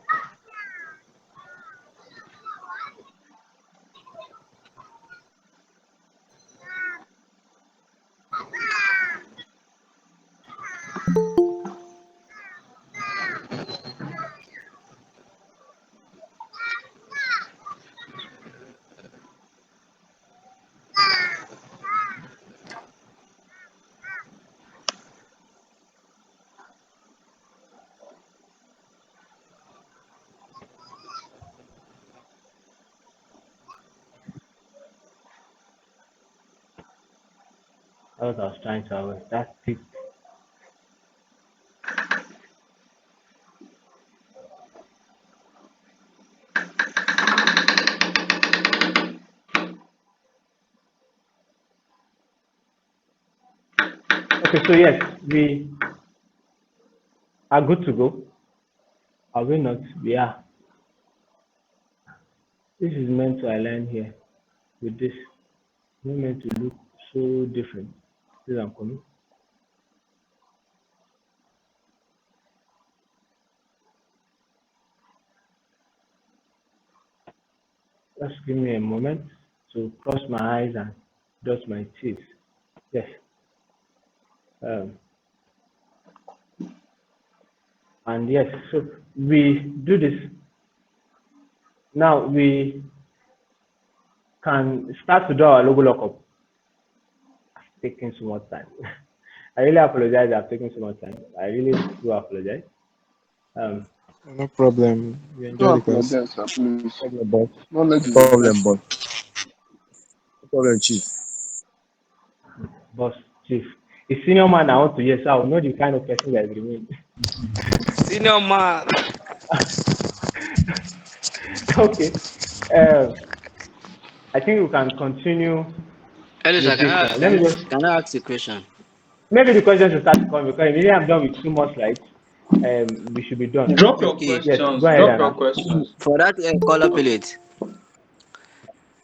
what I was trying to avoid. That's it. Okay, so yes, we are good to go. Are we not? We are. This is meant to align here. with this. Not meant to look so different. This I'm coming. Just give me a moment to cross my eyes and dot my teeth. Yes. Um, and yes, so we do this. Now we can start to do our logo lockup. It's taking so much time. I really apologize. I've taken so much time. I really do apologize. Um, No problem. We enjoy No the class. apologize, sir, please. Problem, boss. Knowledge No is problem, important. boss. No problem, chief. boss, chief, a senior man I want to hear, so I will know the kind of person that remain. Senior man. Okay. Um, I think we can continue Hello, sir. with Can this I, now. Let can me I, just can I ask a question? maybe the questions will start to come because immediately I'm done with two more slides. We should be done. Drop your Okay. Yes, go questions. ahead, Drop your Anna. questions. For that color palette,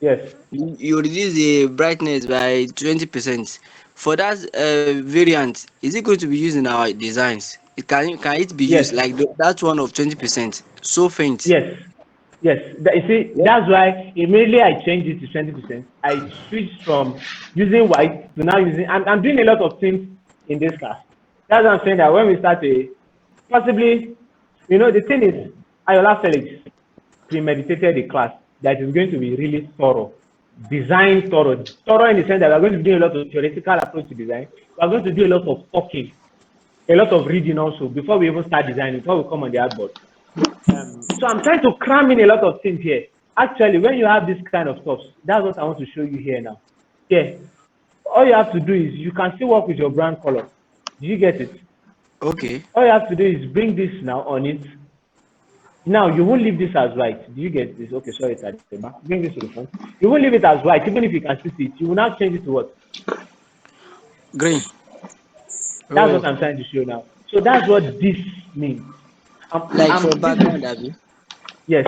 Yes, you reduce the brightness by 20%. For that variant, is it going to be used in our designs? Can it be yes, used like that one of 20%? So faint. yes, yes. You see, Yeah. that's why immediately I changed it to 20%. I switched from using white to now using. I'm doing a lot of things in this class. That's what I'm saying that when we start a possibly, the thing is, Ayola Felix premeditated a class that is going to be really thorough, design thorough, thorough in the sense that we're going to do a lot of theoretical approach to design. We're going to do a lot of talking, a lot of reading also before we even start designing, before we come on the artboard. So I'm trying to cram in a lot of things here. Actually, when you have this kind of stuff, that's what I want to show you here now. Yeah, all you have to do is you can still work with your brand color. Do you get it? Okay. All you have to do is bring this now on it. Now you won't leave this as white. Do you get this? Okay, sorry, Tadema. Bring this to the front. You won't leave it as white, even if you can still see it. You will now change it to what? Green. That's what Oh, I'm trying to show now. So that's what this means. like for This background, is Abby. yes,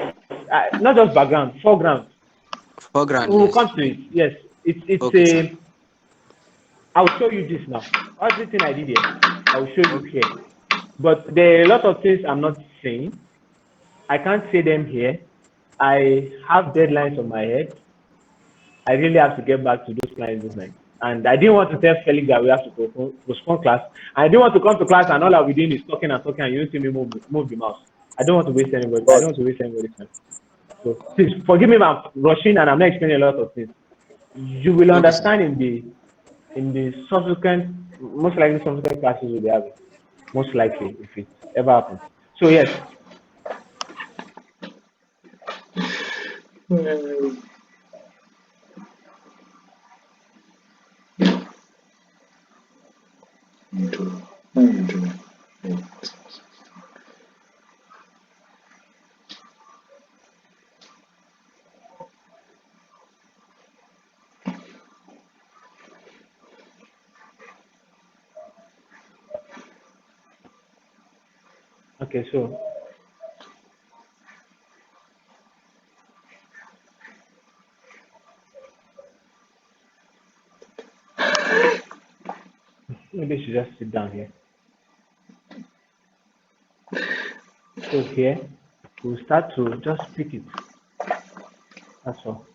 not just background, foreground. We Foreground, will yes. come to it. Yes, it's Okay, sir. a. I'll show you this now. Everything I did here, I will show you Okay. here. But there are a lot of things I'm not saying. I can't say them here. I have deadlines on my head. I really have to get back to those clients this night. And I didn't want to tell Felix that we have to postpone class. I didn't want to come to class and all I'll be doing is talking and talking and you see me move the mouse. I don't want to waste anybody. I Boss. don't want to waste anybody's time. So please forgive me if I'm rushing and I'm not explaining a lot of things. You will Okay, sir. understand in the subsequent, most likely subsequent classes we'll be having. Most likely, if it ever happens. So yes, okay, so maybe I should just sit down here. So here, we'll start to just pick it. That's all.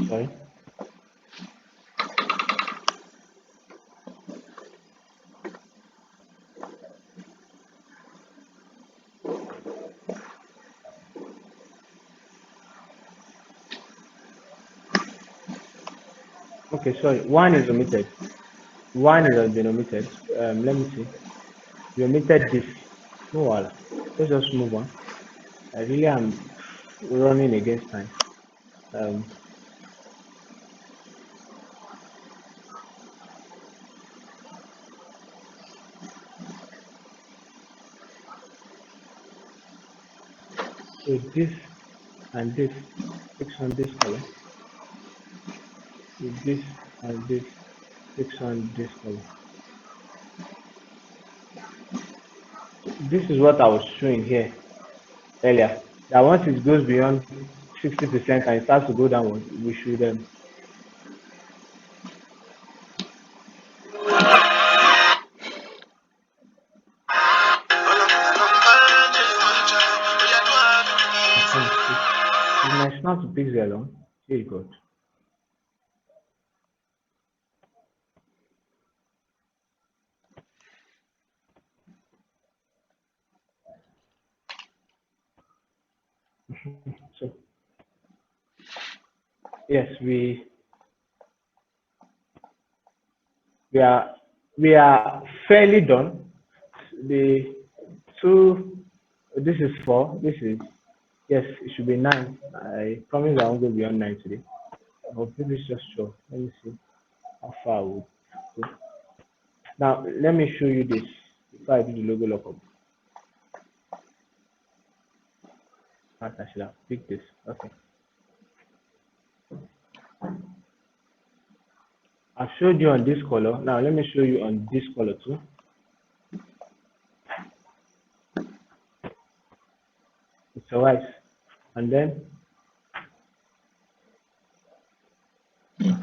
Sorry. Okay, sorry. One is omitted. One has been omitted. Let me see. You omitted this. No, let's just move on. I really am running against time. Um, so this and this, fix on this color. With this and this. Fix on this color. This is what I was showing here earlier. That once it goes beyond 60% and it starts to go downward, we should is my snap to pixel on? Here you go. So yes, we are fairly done. The two, this is 4. This is, yes, it should be 9. I promise I won't go beyond 9 today. But maybe it's just short. Let me see how far I would go. Now let me show you this before I do the logo lockup. I should have picked this. Okay. I showed you on this color. Now let me show you on this color too. It's alright. And then it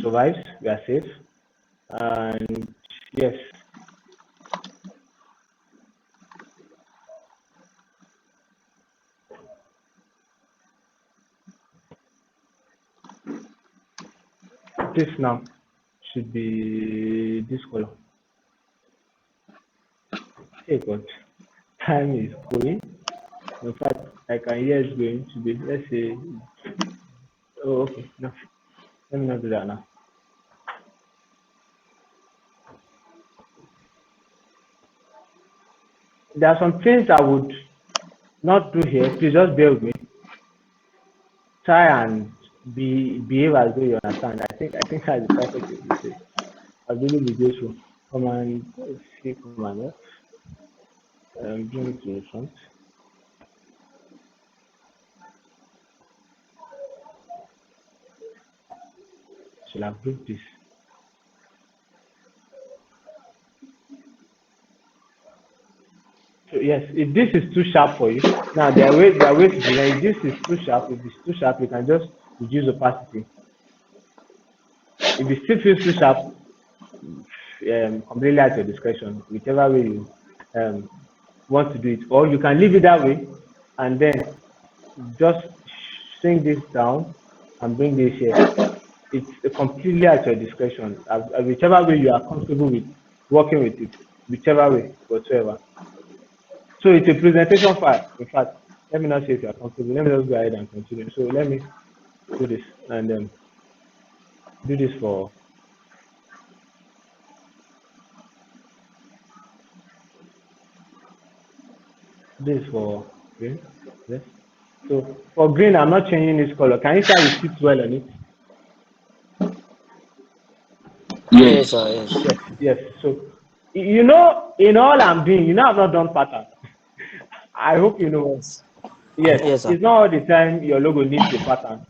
survives. We are safe. And yes, this now should be this color. Hey God, time is going. In fact, I can hear it's going to be, let's say, oh, okay, no, let me not do that now. There are some things I would not do here. Please just bear with me. Try and behave as though you understand. I think that's the perfect way to say. I really be grateful. Command C, command F, bring it to the front. Shall I group this? So yes, if this is too sharp for you, now there are ways to design. If this is too sharp, if it's too sharp, you can just reduce opacity. If it still feels too sharp, completely at your discretion, whichever way you want to do it, or you can leave it that way and then just shrink this down and bring this here. It's completely at your discretion, whichever way you are comfortable with working with it, whichever way whatsoever. So it's a presentation file. In fact, let me not say if you are comfortable. Let me just go ahead and continue. So let me do this and do this for green. Yes. So for green, I'm not changing this color. Can you see how it fits well on it? Yes, Yes. sir. Yes. Yes, yes. So you know, in all I'm doing, you know, I've not done pattern. I hope you know. Yes. Yes, Yes, sir. it's not all the time your logo needs a pattern.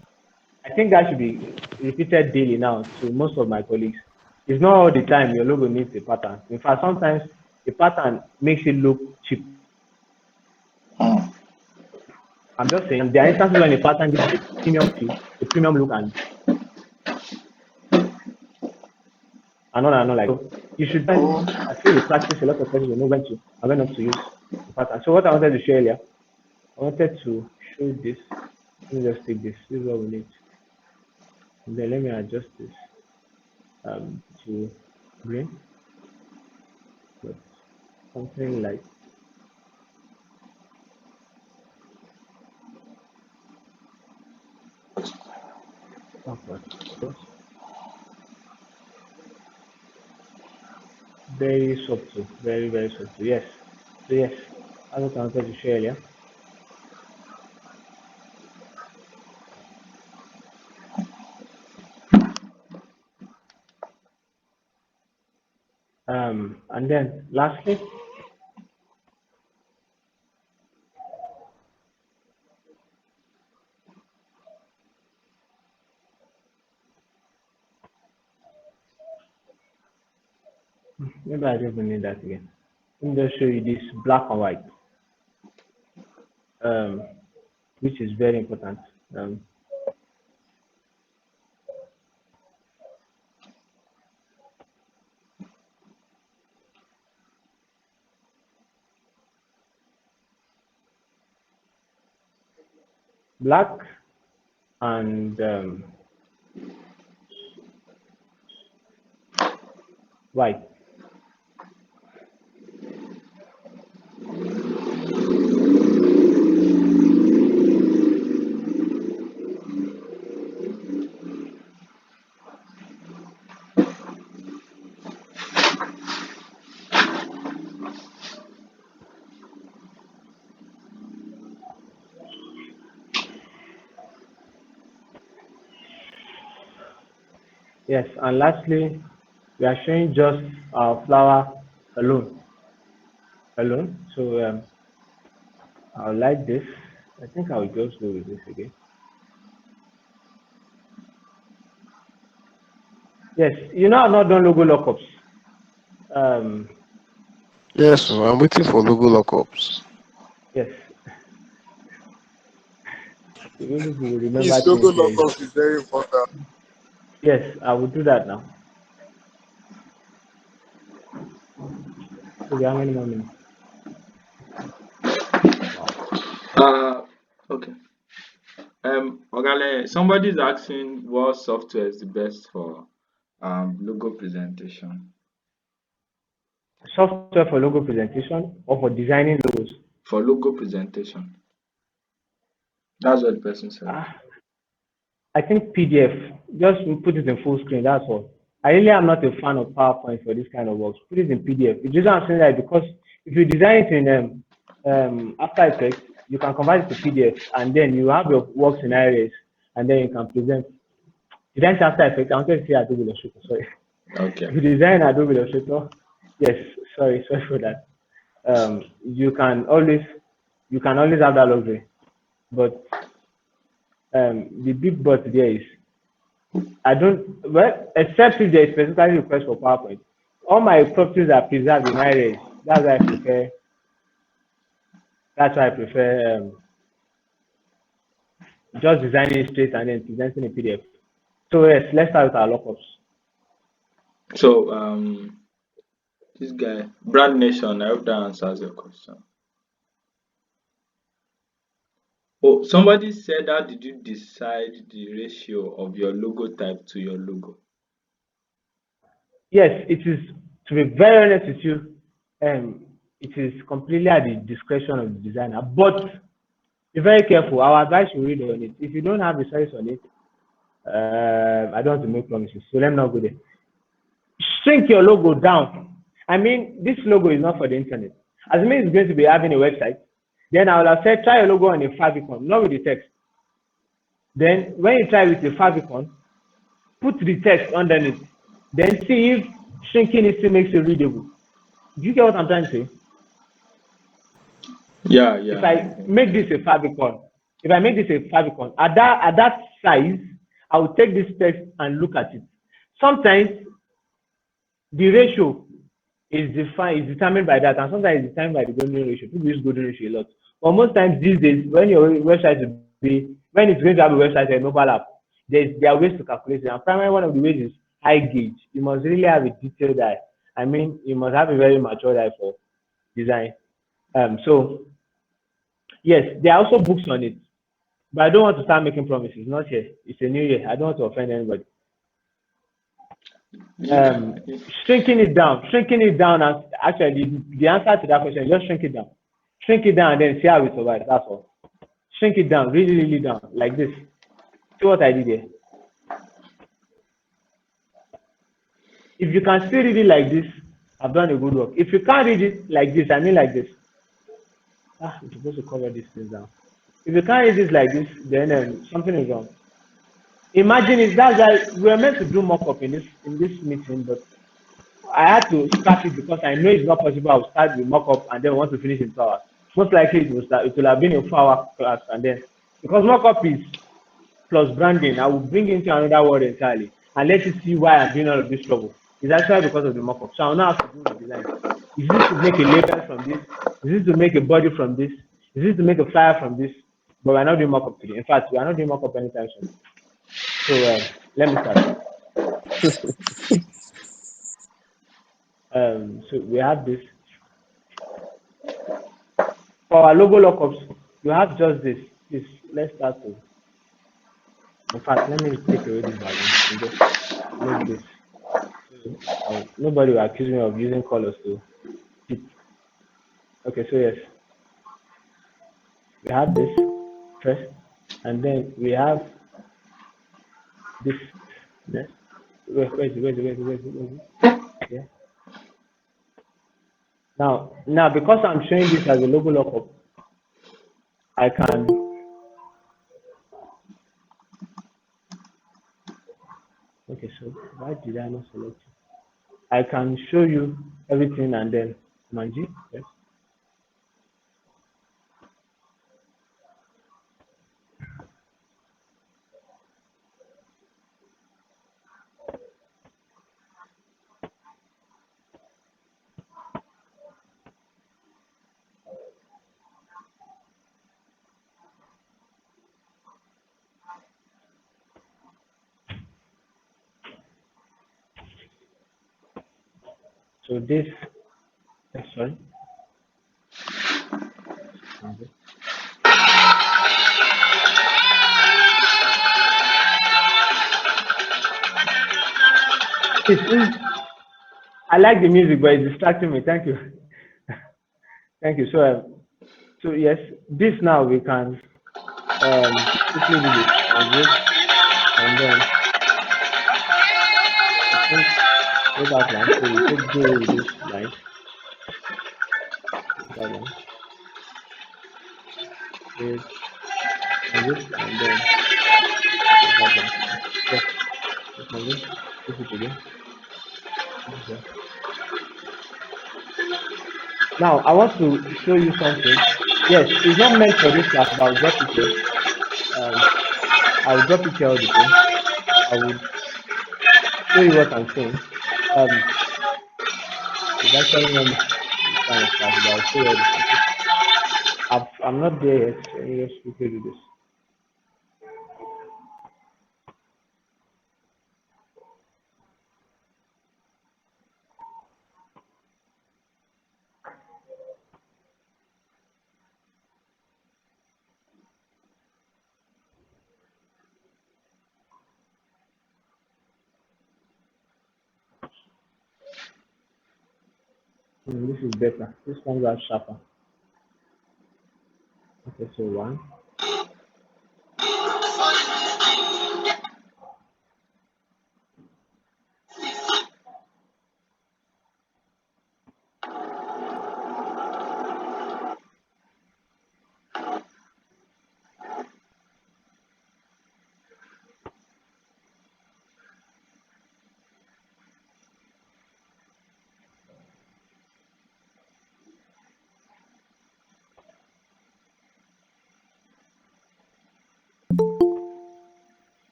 I think that should be repeated daily now to most of my colleagues. It's not all the time your logo needs a pattern. In fact, sometimes the pattern makes it look cheap. I'm just saying there are instances when a pattern gives a premium feel, a premium look, and like so. You should. I feel with practice, a lot of persons will know when to and when not to use the pattern. So what I wanted to show earlier, I wanted to show this. Let me just take this. This is what we need. And then let me adjust this to green, but something like upward. Very subtle, very, very subtle. Yes. So yes, as what I wanted to share earlier. And then lastly, Maybe I don't even need that again. Let me just show you this black and white, um, which is very important. Um, Black and white. Yes, and lastly, we are showing just our flower alone. So I like this. I think I will just go with this again. Yes, you know I've not done logo lockups. Um, Yes, so I'm waiting for logo lockups. yes, the way people will remember Please, logo things here is lockup is very important. yes, I will do that now. Okay, how many more minutes? Wow. Okay. Ogale, somebody's asking what software is the best for logo presentation. Software for logo presentation or for designing logos? For logo presentation. That's what the person said. Ah, I think PDF. Just put it in full screen. That's all. I really am not a fan of PowerPoint for this kind of works. Put it in PDF. The reason I'm saying that is because if you design it in After Effects, you can convert it to PDF, and then you have your work scenarios, and then you can present. Design After Effects. I wanted to say Adobe Illustrator. Sorry. Okay. If you design Adobe Illustrator, yes. Sorry for that. You can always have that luxury, but the big but there is I don't well except if there is specifically request for PowerPoint. All my properties are preserved in iRes. That's why I prefer. That's why I prefer just designing straight and then presenting in PDF. So yes, let's start with our lockups. So this guy, Brand Nation, I hope that answers your question. Oh, somebody said, how did you decide the ratio of your logo type to your logo? Yes, it is. To be very honest with you, it is completely at the discretion of the designer. But be very careful. Our advice you read on it. If you don't have the choice on it, I don't want to make promises, so let me not go there. Shrink your logo down. I mean, this logo is not for the internet. As mean it's going to be having a website, then I will have said try your logo on a favicon, not with the text. Then when you try with the favicon, put the text underneath. Then see if shrinking it still makes it readable. Do you get what I'm trying to say? Yeah. If I make this a favicon, at that size, I will take this text and look at it. Sometimes the ratio is determined by that, and sometimes it's determined by the golden ratio. People use golden ratio a lot. But most times these days, when your website when it's going to have a website and mobile app, there are ways to calculate it. And primarily one of the ways is eye gauge. You must really have a detailed eye. I mean, you must have a very mature eye for design. So yes, there are also books on it. But I don't want to start making promises. Not yet. It's a new year. I don't want to offend anybody. Shrinking it down as actually the answer to that question, just shrink it down and then see how it survives. That's all. Shrink it down, really down, like this. See what I did here. If you can still read it like this, I've done a good work. If you can't read it like this, I mean like this. I'm supposed to cover these things down. If you can't read this like this, then something is wrong. Imagine if that's why we were meant to do mock-up in this meeting, but I had to scrap it because I know it's not possible. I'll start the mock-up and then want to finish in 2 hours. Most likely it will have been a 4-hour class, and then because mock-up is plus branding, I will bring into another word entirely and let you see why I'm doing all of this trouble. It's actually because of the mock-up. So I'll now have to do the design. Is this to make a label from this? Is this to make a body from this? Is this to make a flyer from this? But we're not doing mock-up today. In fact, we are not doing mock-up anytime soon. So let me start. So we have this. For our logo lockups, you have just this. This. Let's start to. In fact, let me take away this background and just make this. Nobody will accuse me of using colors to fit. Okay, so yes, we have this first, and then we have this next. Wait. Yeah. Now, because I'm showing this as a logo lockup, I can. Okay, so why did I not select it? I can show you everything and then Manji. Yes. So this. Sorry. Okay. I like the music, but it's distracting me. Thank you. Thank you. So yes, this now we can quickly do this and this, and then I think with outline. So we take go with this line, this outline, this and this, and then this outline. Yes, this and this it again. This is here. Now I want to show you something. Yes, it's not meant for this class, but I'll drop it here. Um, I'll drop it here all the same. I would show you what I'm saying. Um, it's actually not this kind of class, but I'll show you all the same. Okay? I'm not there yet, so let me just quickly do this. This is better. This comes out sharper. Okay, so one.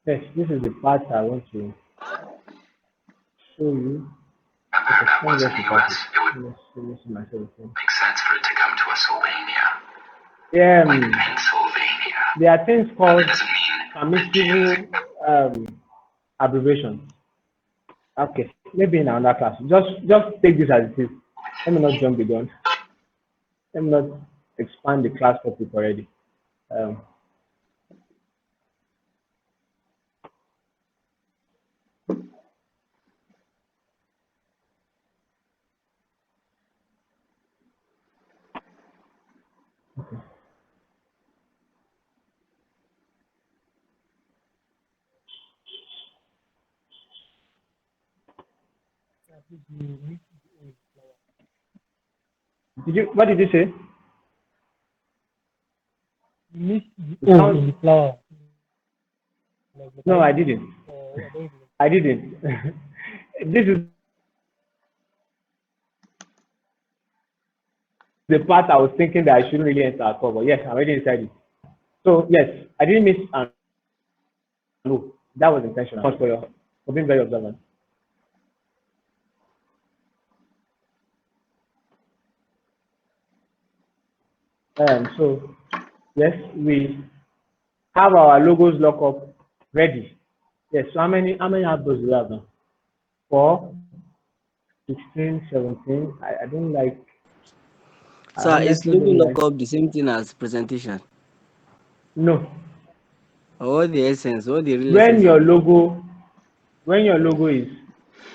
Yes, this is the part I want to show you. Okay, let me just start it. Let me see myself again. Makes sense for it to come to Pennsylvania. Yeah, Like Pennsylvania. there are things Now, that called doesn't mean permissible abbreviations. Okay, maybe in another class. Just take this as it is. Let me not jump the gun. Let me not expand the class topic already. Um, did you? What did you say? It sounds. No, I didn't. I didn't. This is the part I was thinking that I shouldn't really enter at all. But yes, I'm already inside it. So yes, I didn't miss and no, that was intentional. Thanks for being very observant. So yes, we have our logos lockup ready. Yes. So how many outdoors do we have now? 4, 16, 17. I don't like. I So is honestly logo don't like. lookup the same thing as presentation? No. Or what the essence? What the real When essence your of it? logo when your logo is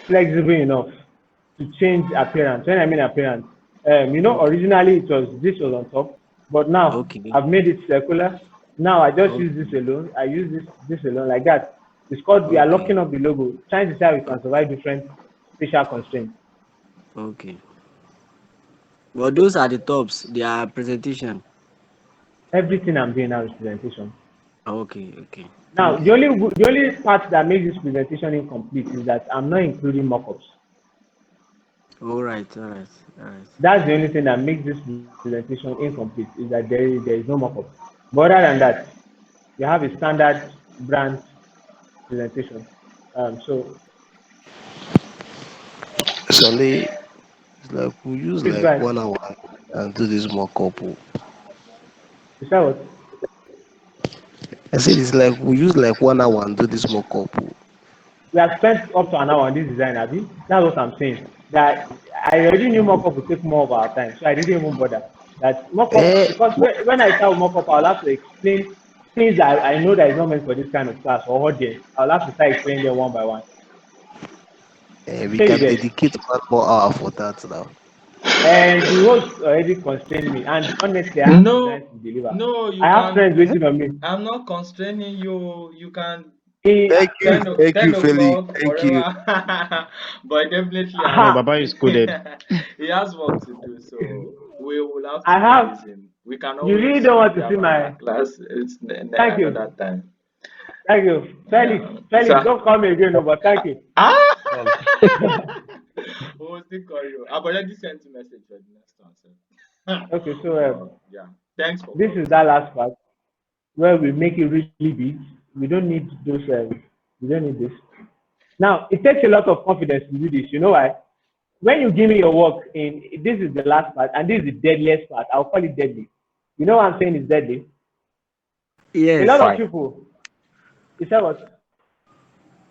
flexible enough to change appearance. When I mean appearance, Okay. originally this was on top, but now Okay. I've made it circular. Now I just use this Okay. alone. I use this alone like that. It's called we are Okay. locking up the logo, trying to see how we can survive different spatial constraints. Okay. Well, those are the tops. They are presentation. Everything I'm doing now is presentation. Okay. Okay. Now Thank you. the only part that makes this presentation incomplete is that I'm not including mockups. All right. All right. All right. That's the only thing that makes this presentation incomplete is that there is no mockup. But other than that, you have a standard brand presentation. So Sally, it's like we use please like go ahead. 1 hour and do this more couple. You say what? I said it's like we use like 1 hour and do this more couple. We have spent up to an hour on this design, Abby. That's what I'm saying. That I already knew mockup would take more of our time, so I didn't even bother. That mockup Eh, because when I start with mockup, I'll have to explain things that I know that is not meant for this kind of class or audience. I'll have to start explaining them one by one. we Say you can get. dedicate 1 more hour for that now. And the host already constrained me. And honestly, I have designs No, to deliver. no, I you have can. friends waiting on me. I'm not constraining you. You can Eh, Thank 10 you, Feli. o'clock Thank you. forever. But definitely has No, aha, Baba is coded. he has work to do, so we will have I to have. release him. We can You really always don't want to see have another my. class. It's Thank another you. time. Thank you. Felix. Yeah. Felix, So don't call me again, no, but thank you. ah Um, we will still call you. I've already sent a message for the next one. So Okay, so but yeah. Thanks for this is coming. that last part where we make it really big. We don't need those. We don't need this. Now, it takes a lot of confidence to do this. You know why? When you give me your work in this is the last part and this is the deadliest part. I'll call it deadly. You know what I'm saying is deadly. A lot Yes. of why? people, you say what?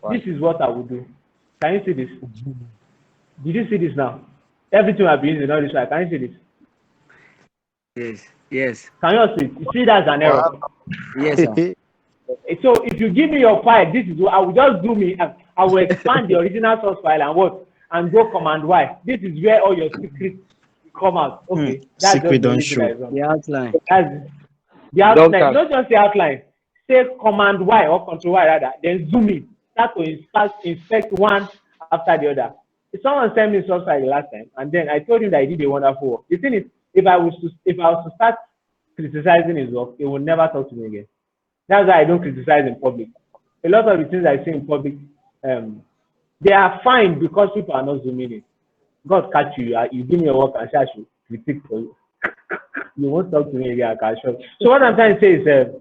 This Why? is what I would do. Can you see this? Did you see this now? Everything I've been using all this while. Can you see this? Yes. Yes. Can you see it? You see that's an Wow. error. Yes, sir. So if you give me your file, this is what I will just do me. I will expand the original source file and what and go command Y. This is where all your secrets come out. Okay, that's Secret just the don't only thing show. that is wrong. The outline. That's the You don't outline. cast. Not just the outline. Say command Y or control Y rather. Then zoom in. Start to inspect one after the other. Someone sent me source file the last time, and then I told him that he did a wonderful work. The thing is, if I was to start criticizing his work, he would never talk to me again. That's why I don't criticize in public. A lot of the things I say in public, um, they are fine because people are not zooming in. God catch you, you give me a work and say I should critique for you. You won't talk to me again, I can show. So what I'm trying to say is,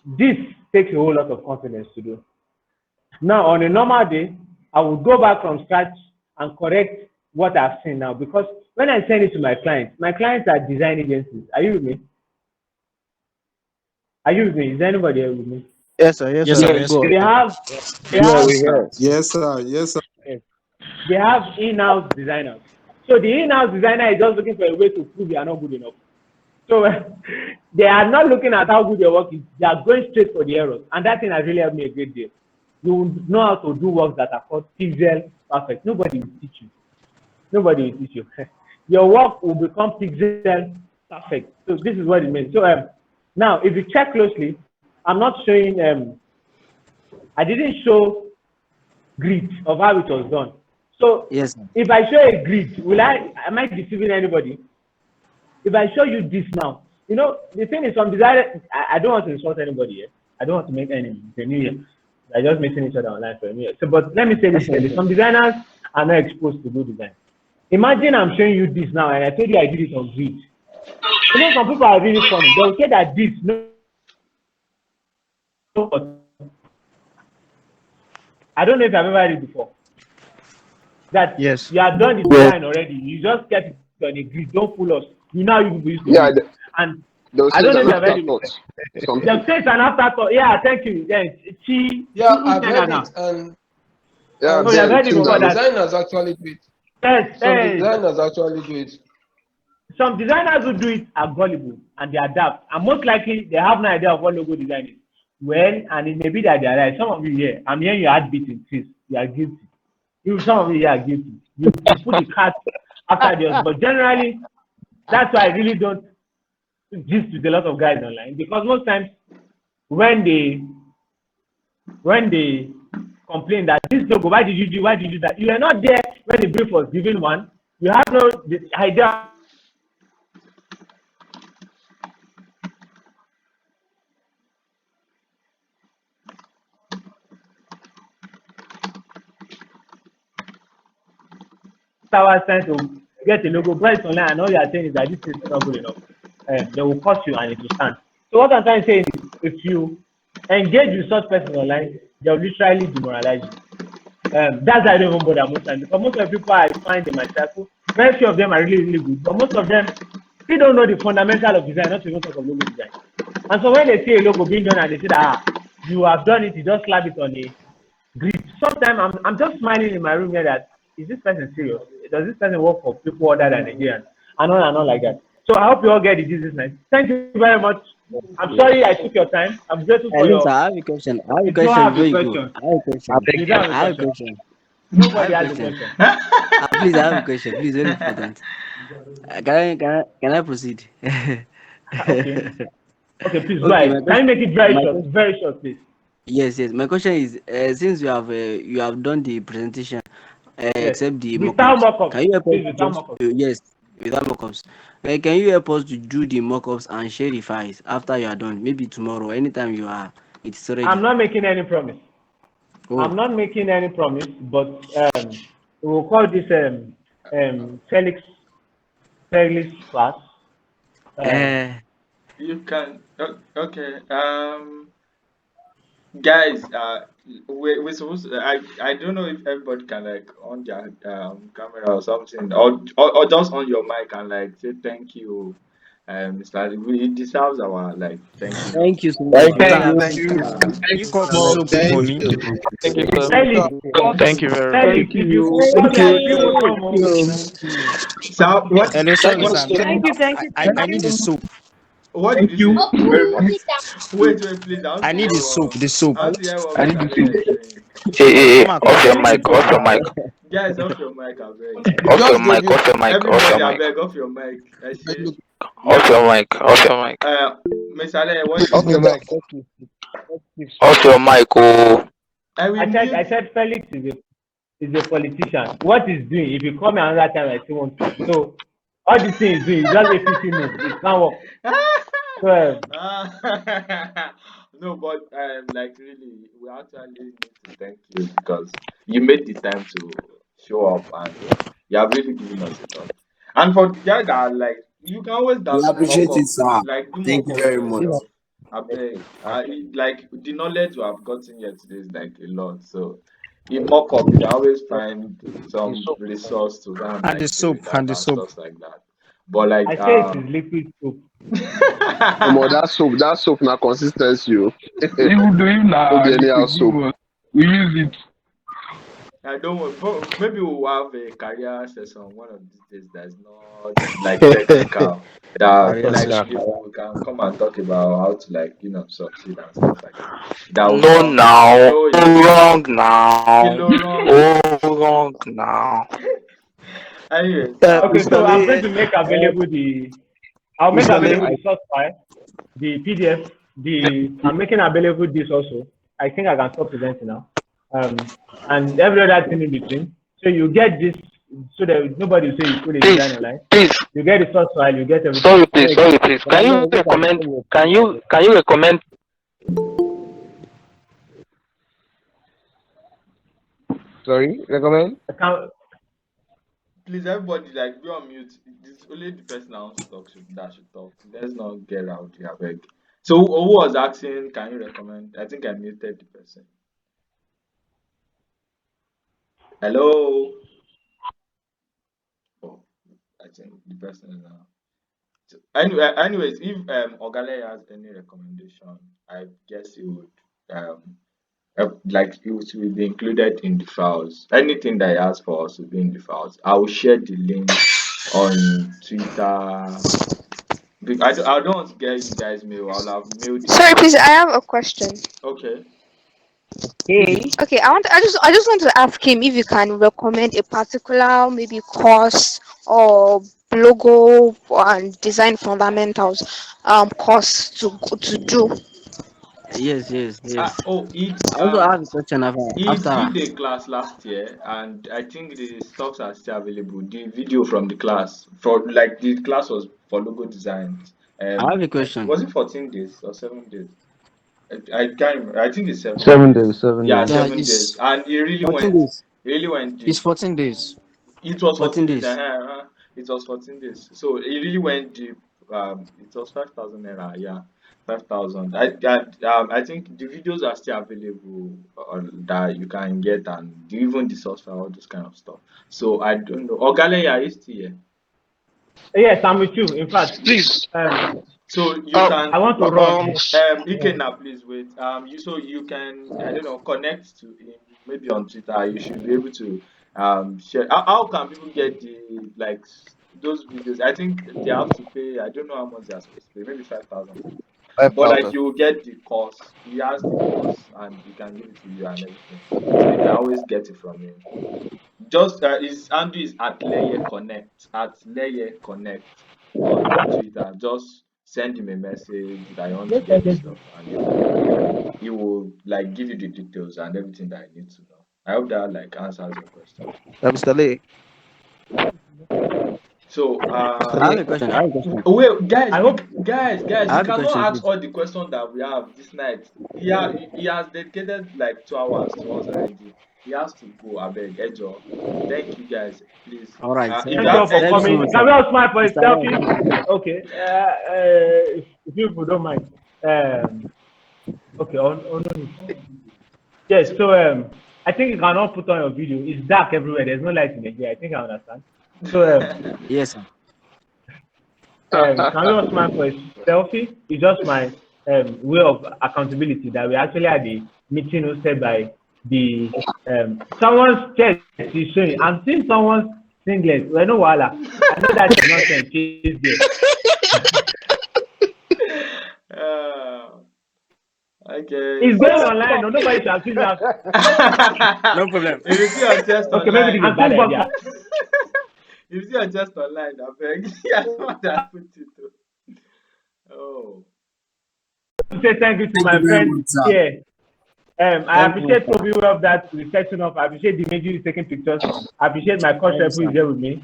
This takes a whole lot of confidence to do. Now, on a normal day, I will go back from scratch and correct what I've seen now because when I send it to my clients are design agencies. Are you with me? Are you with me? Is anybody here with me? Yes, sir. Yes, Yes, sir. sir. Yes. Yes, Go sir. They on. have they Yeah, we have hear. Yes, sir. Yes, sir. they have in-house designers. So the in-house designer is just looking for a way to prove you are not good enough. So they are not looking at how good your work is. They are going straight for the errors, and that thing has really helped me a great deal. You will know how to do works that are called pixel perfect. Nobody will teach you. Nobody will teach you. Your work will become pixel perfect. So this is what it means. So now, if you check closely, I'm not showing. I didn't show grid of how it was done. So Yes, sir. if I show a grid, will I? Am I deceiving anybody? If I show you this now, you know, the thing is, some designer, I don't want to insult anybody here. I don't want to make enemies. It's a new year. I just meeting each other online for a new year. So, but let me say this clearly: some designers are not exposed to good design. Imagine I'm showing you this now, and I told you I did it on grid. You know, some people are really funny. They will say that this no, I don't know if I've ever heard it before. That Yes. you have done the Yes. design already. You just get it on a grid. Don't fool us. You know how you people used to do Yeah, it. And they'll I say don't it's know if an you've heard it afterthought. before. Some They'll people. say it's an afterthought. Yeah, thank you. Yeah, she Yeah, who I've said that heard it, now? Yeah, Oh, you've Ben, heard it things before are some that. designers actually do it. Yes, Some yes. designers actually do it. Some designers who do it are gullible and they adapt. And most likely they have no idea of what logo design is. Well, and it may be that they are right. Some of you here, I'm hearing your heartbeat increase. You are guilty. Some of you here are guilty. You put the cat after the horse. But generally, that's why I really don't gist with a lot of guys online because most times when they when they complain that this logo, why did you do that? You were not there when the brief was given one. You have no idea hours trying to get a logo, price online, and all you are saying is that this is not good enough. They will cost you and it will stand. So what I'm trying to say is, if you engage with such person online, they will literally demoralize you. That's why I don't even bother most times because most of the people I find in my circle, very few of them are really, really good, but most of them still don't know the fundamental of design, not to even talk of logo design. And so when they see a logo being done and they say that you have done it, you just slap it on a grid. Sometimes I'm just smiling in my room here that is this person serious? Does this person work for people other than Nigerians? And all like that. So I hope you all get the Jesus night. Thank you very much. I'm sorry I took your time. I'm grateful for Hello, sir. your. I have a question. I have a You don't question have before a you go. question. I have a question. You don't have a I have a question. question. I have Nobody a has a question. question. Please, I have a question. Please, very important. Can I proceed? Okay. Okay, please go Okay, my ahead. Can you question. make it very My short? question. Very short, please. Yes, yes. My question is, since you have done the presentation, Yes. except the Without mock-ups, mock-ups. can you help us Please, to without just mock-ups. yes, without mock-ups? Can you help us to do the mock-ups and share the files after you are done? Maybe tomorrow, anytime you are, it's I'm ready. not making any promise. Oh, I'm not making any promise, but we'll call this Felix class. Um, Okay. You can. Okay. Guys, we're supposed to, I don't know if everybody can like on their camera or something, or just on your mic and like say thank you. Mr. Ali. It deserves our like thank you note. thank you so much. Thank We really Sir, you. thank appreciate you. it. Can you cut No, soup for thank me? you. Thank you, sir. Felix, Thank you very much. Felix, Thank if you you. call Thank me, I you. will bring more Thank more. you. Thank you. So Hello, what sorry, what sir. Thank you, thank you, I thank need the you. soap. what did you say? very much. Wait, please. I want I to need hear the soap. what The soap. I want to hear what I need Mr. to Leonard see. is saying. Come on, come Off on. your Give me the mic, soap off your now. mic, Guys, off your mic, I beg. We off your just gave mic, you off your mic, off your Everybody, I mic, beg, off your mic. I say, look. off yeah. your mic, off your mic, Mr. Leonard, what did you Off say? your mic. off your mic, oh. I will I mute. said Felix is a politician. What he's doing, if you call me another time, I still want to. So all this thing is doing is just a 50 move. It can't work. So No, but like really, we actually need to thank you because you made the time to show up and you have really given us a lot. And for guys that are like, you can always We download appreciate mock it, up, sir. like do Thank mock you up very much. yourself. I beg. Like the knowledge we have gotten here today is like a lot. So in mock up, you can always find The some soap. resource to go and And the like fill soap, it out and the and soap. stuff like that. But like I say it is liquid soap. Omo, that soap na consistency o. Even though if No na be anyhow liquid, give soap. us. We use it. I don't want, but maybe we'll have a career session one of these days that's not like technical. That Career like session. we can come and talk about how to like succeed and stuff like that. That will No not now. no Wrong now. kilo wrong. Oh, wrong now. Anyways, Okay, Mr. so I'm Lee, going to make available I'll make Mr. available Lee, the source file, the PDF, I'm making available this also. I think I can stop presenting now. And every other thing in between. So you get this, so that nobody will say you put a Please, design online. please. You get the source file, you get everything. Sorry, please. Sorry, please. but I Can know you look at the recommend? thing Can you you can you recommend? Sorry, recommend? Account, please everybody like be on mute. This only the person that wants to talk that should talk. Let's not get out here, beg. So who was asking? Can you recommend? I think I muted the person. Hello. Oh, I think the person is now. So, anyways, if Ogale has any recommendation, I guess he would like it will be included in the files. Anything that he has for us will be in the files. I will share the link on Twitter. I don't want to get you guys mail. I'll have mailed it Sorry, to please. you. I have a question. Okay. Hey, Okay, I just want to ask him if you can recommend a particular maybe course or logo and design fundamentals course to do. Yes, yes, yes. Oh, I also have a question he after. did a class last year, and I think the stocks are still available. The video from the class for like the class was for logo designs. I have a Was question. it 14 days or 7 days? I can't remember. I think it's 7 days. 7 days, 7 Yeah, days. Yeah, 7 days. it's And it 14 days. really went It's deep. 14 days. It was 14 14 days. days. It was 14 days. So it really went deep. It was 5,000 naira. Yeah, 5,000. I think the videos are still available that you can get, and even the source file, all this kind of stuff. So I don't know. Ogale, are you still here? yes, I'm with you. In fact, Please, um, So you can I want to run. Ikenna, please wait. You can, I don't know, connect to him maybe on Twitter. You should be able to share. How can people get the like those videos? I think they have to pay. I don't know how much they are supposed to pay. Maybe 5,000 something. But like 5,000. you will get the course. He has the course, and he can give it to you and everything. So you can always get it from him. Just his handle is at Leye Connect on Twitter. Just send him a message that you want to get the stuff, and he will like give you the details and everything that you need to know. I hope that like answers your question. Mr. Lee, So Mr. I have Lee, a question. I have a question. wait, guys, I hope guys, I you have a cannot question, ask please. all the questions that we have this night. He has dedicated like 2 hours to us already. He has to go. I beg, Ejo. Thank you, guys. Please, All right. if you thank you have all for Thank you so any coming. much, Can sir. we all smile for a Mr. selfie? Ryan. Okay. If people don't mind. Okay. No need. Yes. So I think you cannot put on your video. It's dark everywhere. There's no light in Nigeria. I think I understand. So Yes, sir. can we all smile for a selfie? It's just my way of accountability that we actually had a meeting hosted by the someone's chest is showing. I'm seeing someone's singlet. Well, no wala. I know that is nonsense. She's there. uh, okay, It's going so online. No, nobody should accuse me. No problem. if you see your test Okay, maybe this online, is a bad idea. if you see your test online, I beg, yeah, someone that put it. Oh, Say thank you to Thank you my very friend much, sir. here. I Thank you, appreciate sir. Toby of that reception of. I appreciate the major who is taking pictures. I appreciate my coach Thank you, who sir. is here with me.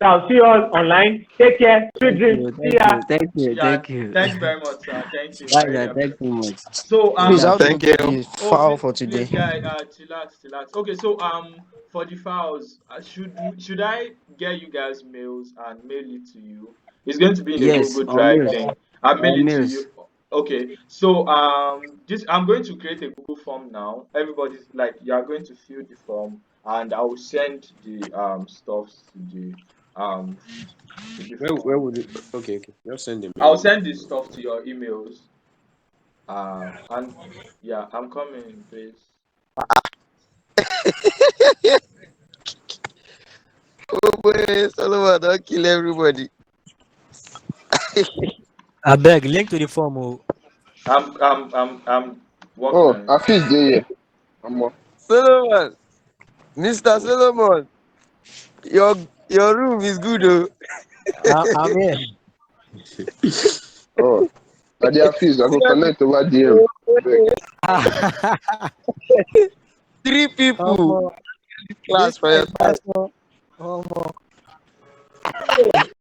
So I'll see you all online. Take care. Sweet Thank dreams. you. See Thank ya. you. Thank you. yeah. Thank you. Thank you very much, sir. Thank you. I Bye, really sir. Thank appreciate. you so much. So Really please, how do we Thank appreciate get it. you. the oh, file for please, today? guy, chillax. Okay, so for the files, should I get you guys mails and mail it to you? It's going to be in a Yes, Google on Drive mails. thing. I'll mail On it to mails. you. Okay, so this I'm going to create a Google form now. Everybody's like you are going to fill the form, and I will send the stuffs um to the Where form. would it? Okay, okay. Just send them I'll again. send this stuff to your emails. And yeah, I'm coming, please. Oh boy, Solomon, don't kill everybody. I beg, link to the form. Oh. I'm working Oh, on it. I feel there. I'm on. Solomon, Mr. Solomon, your room is good, oh. I'm here. Oh, I dey feel I go connect over DM. Beg. Three people Omo, class this for guy your is side. fast. Oh. Omo.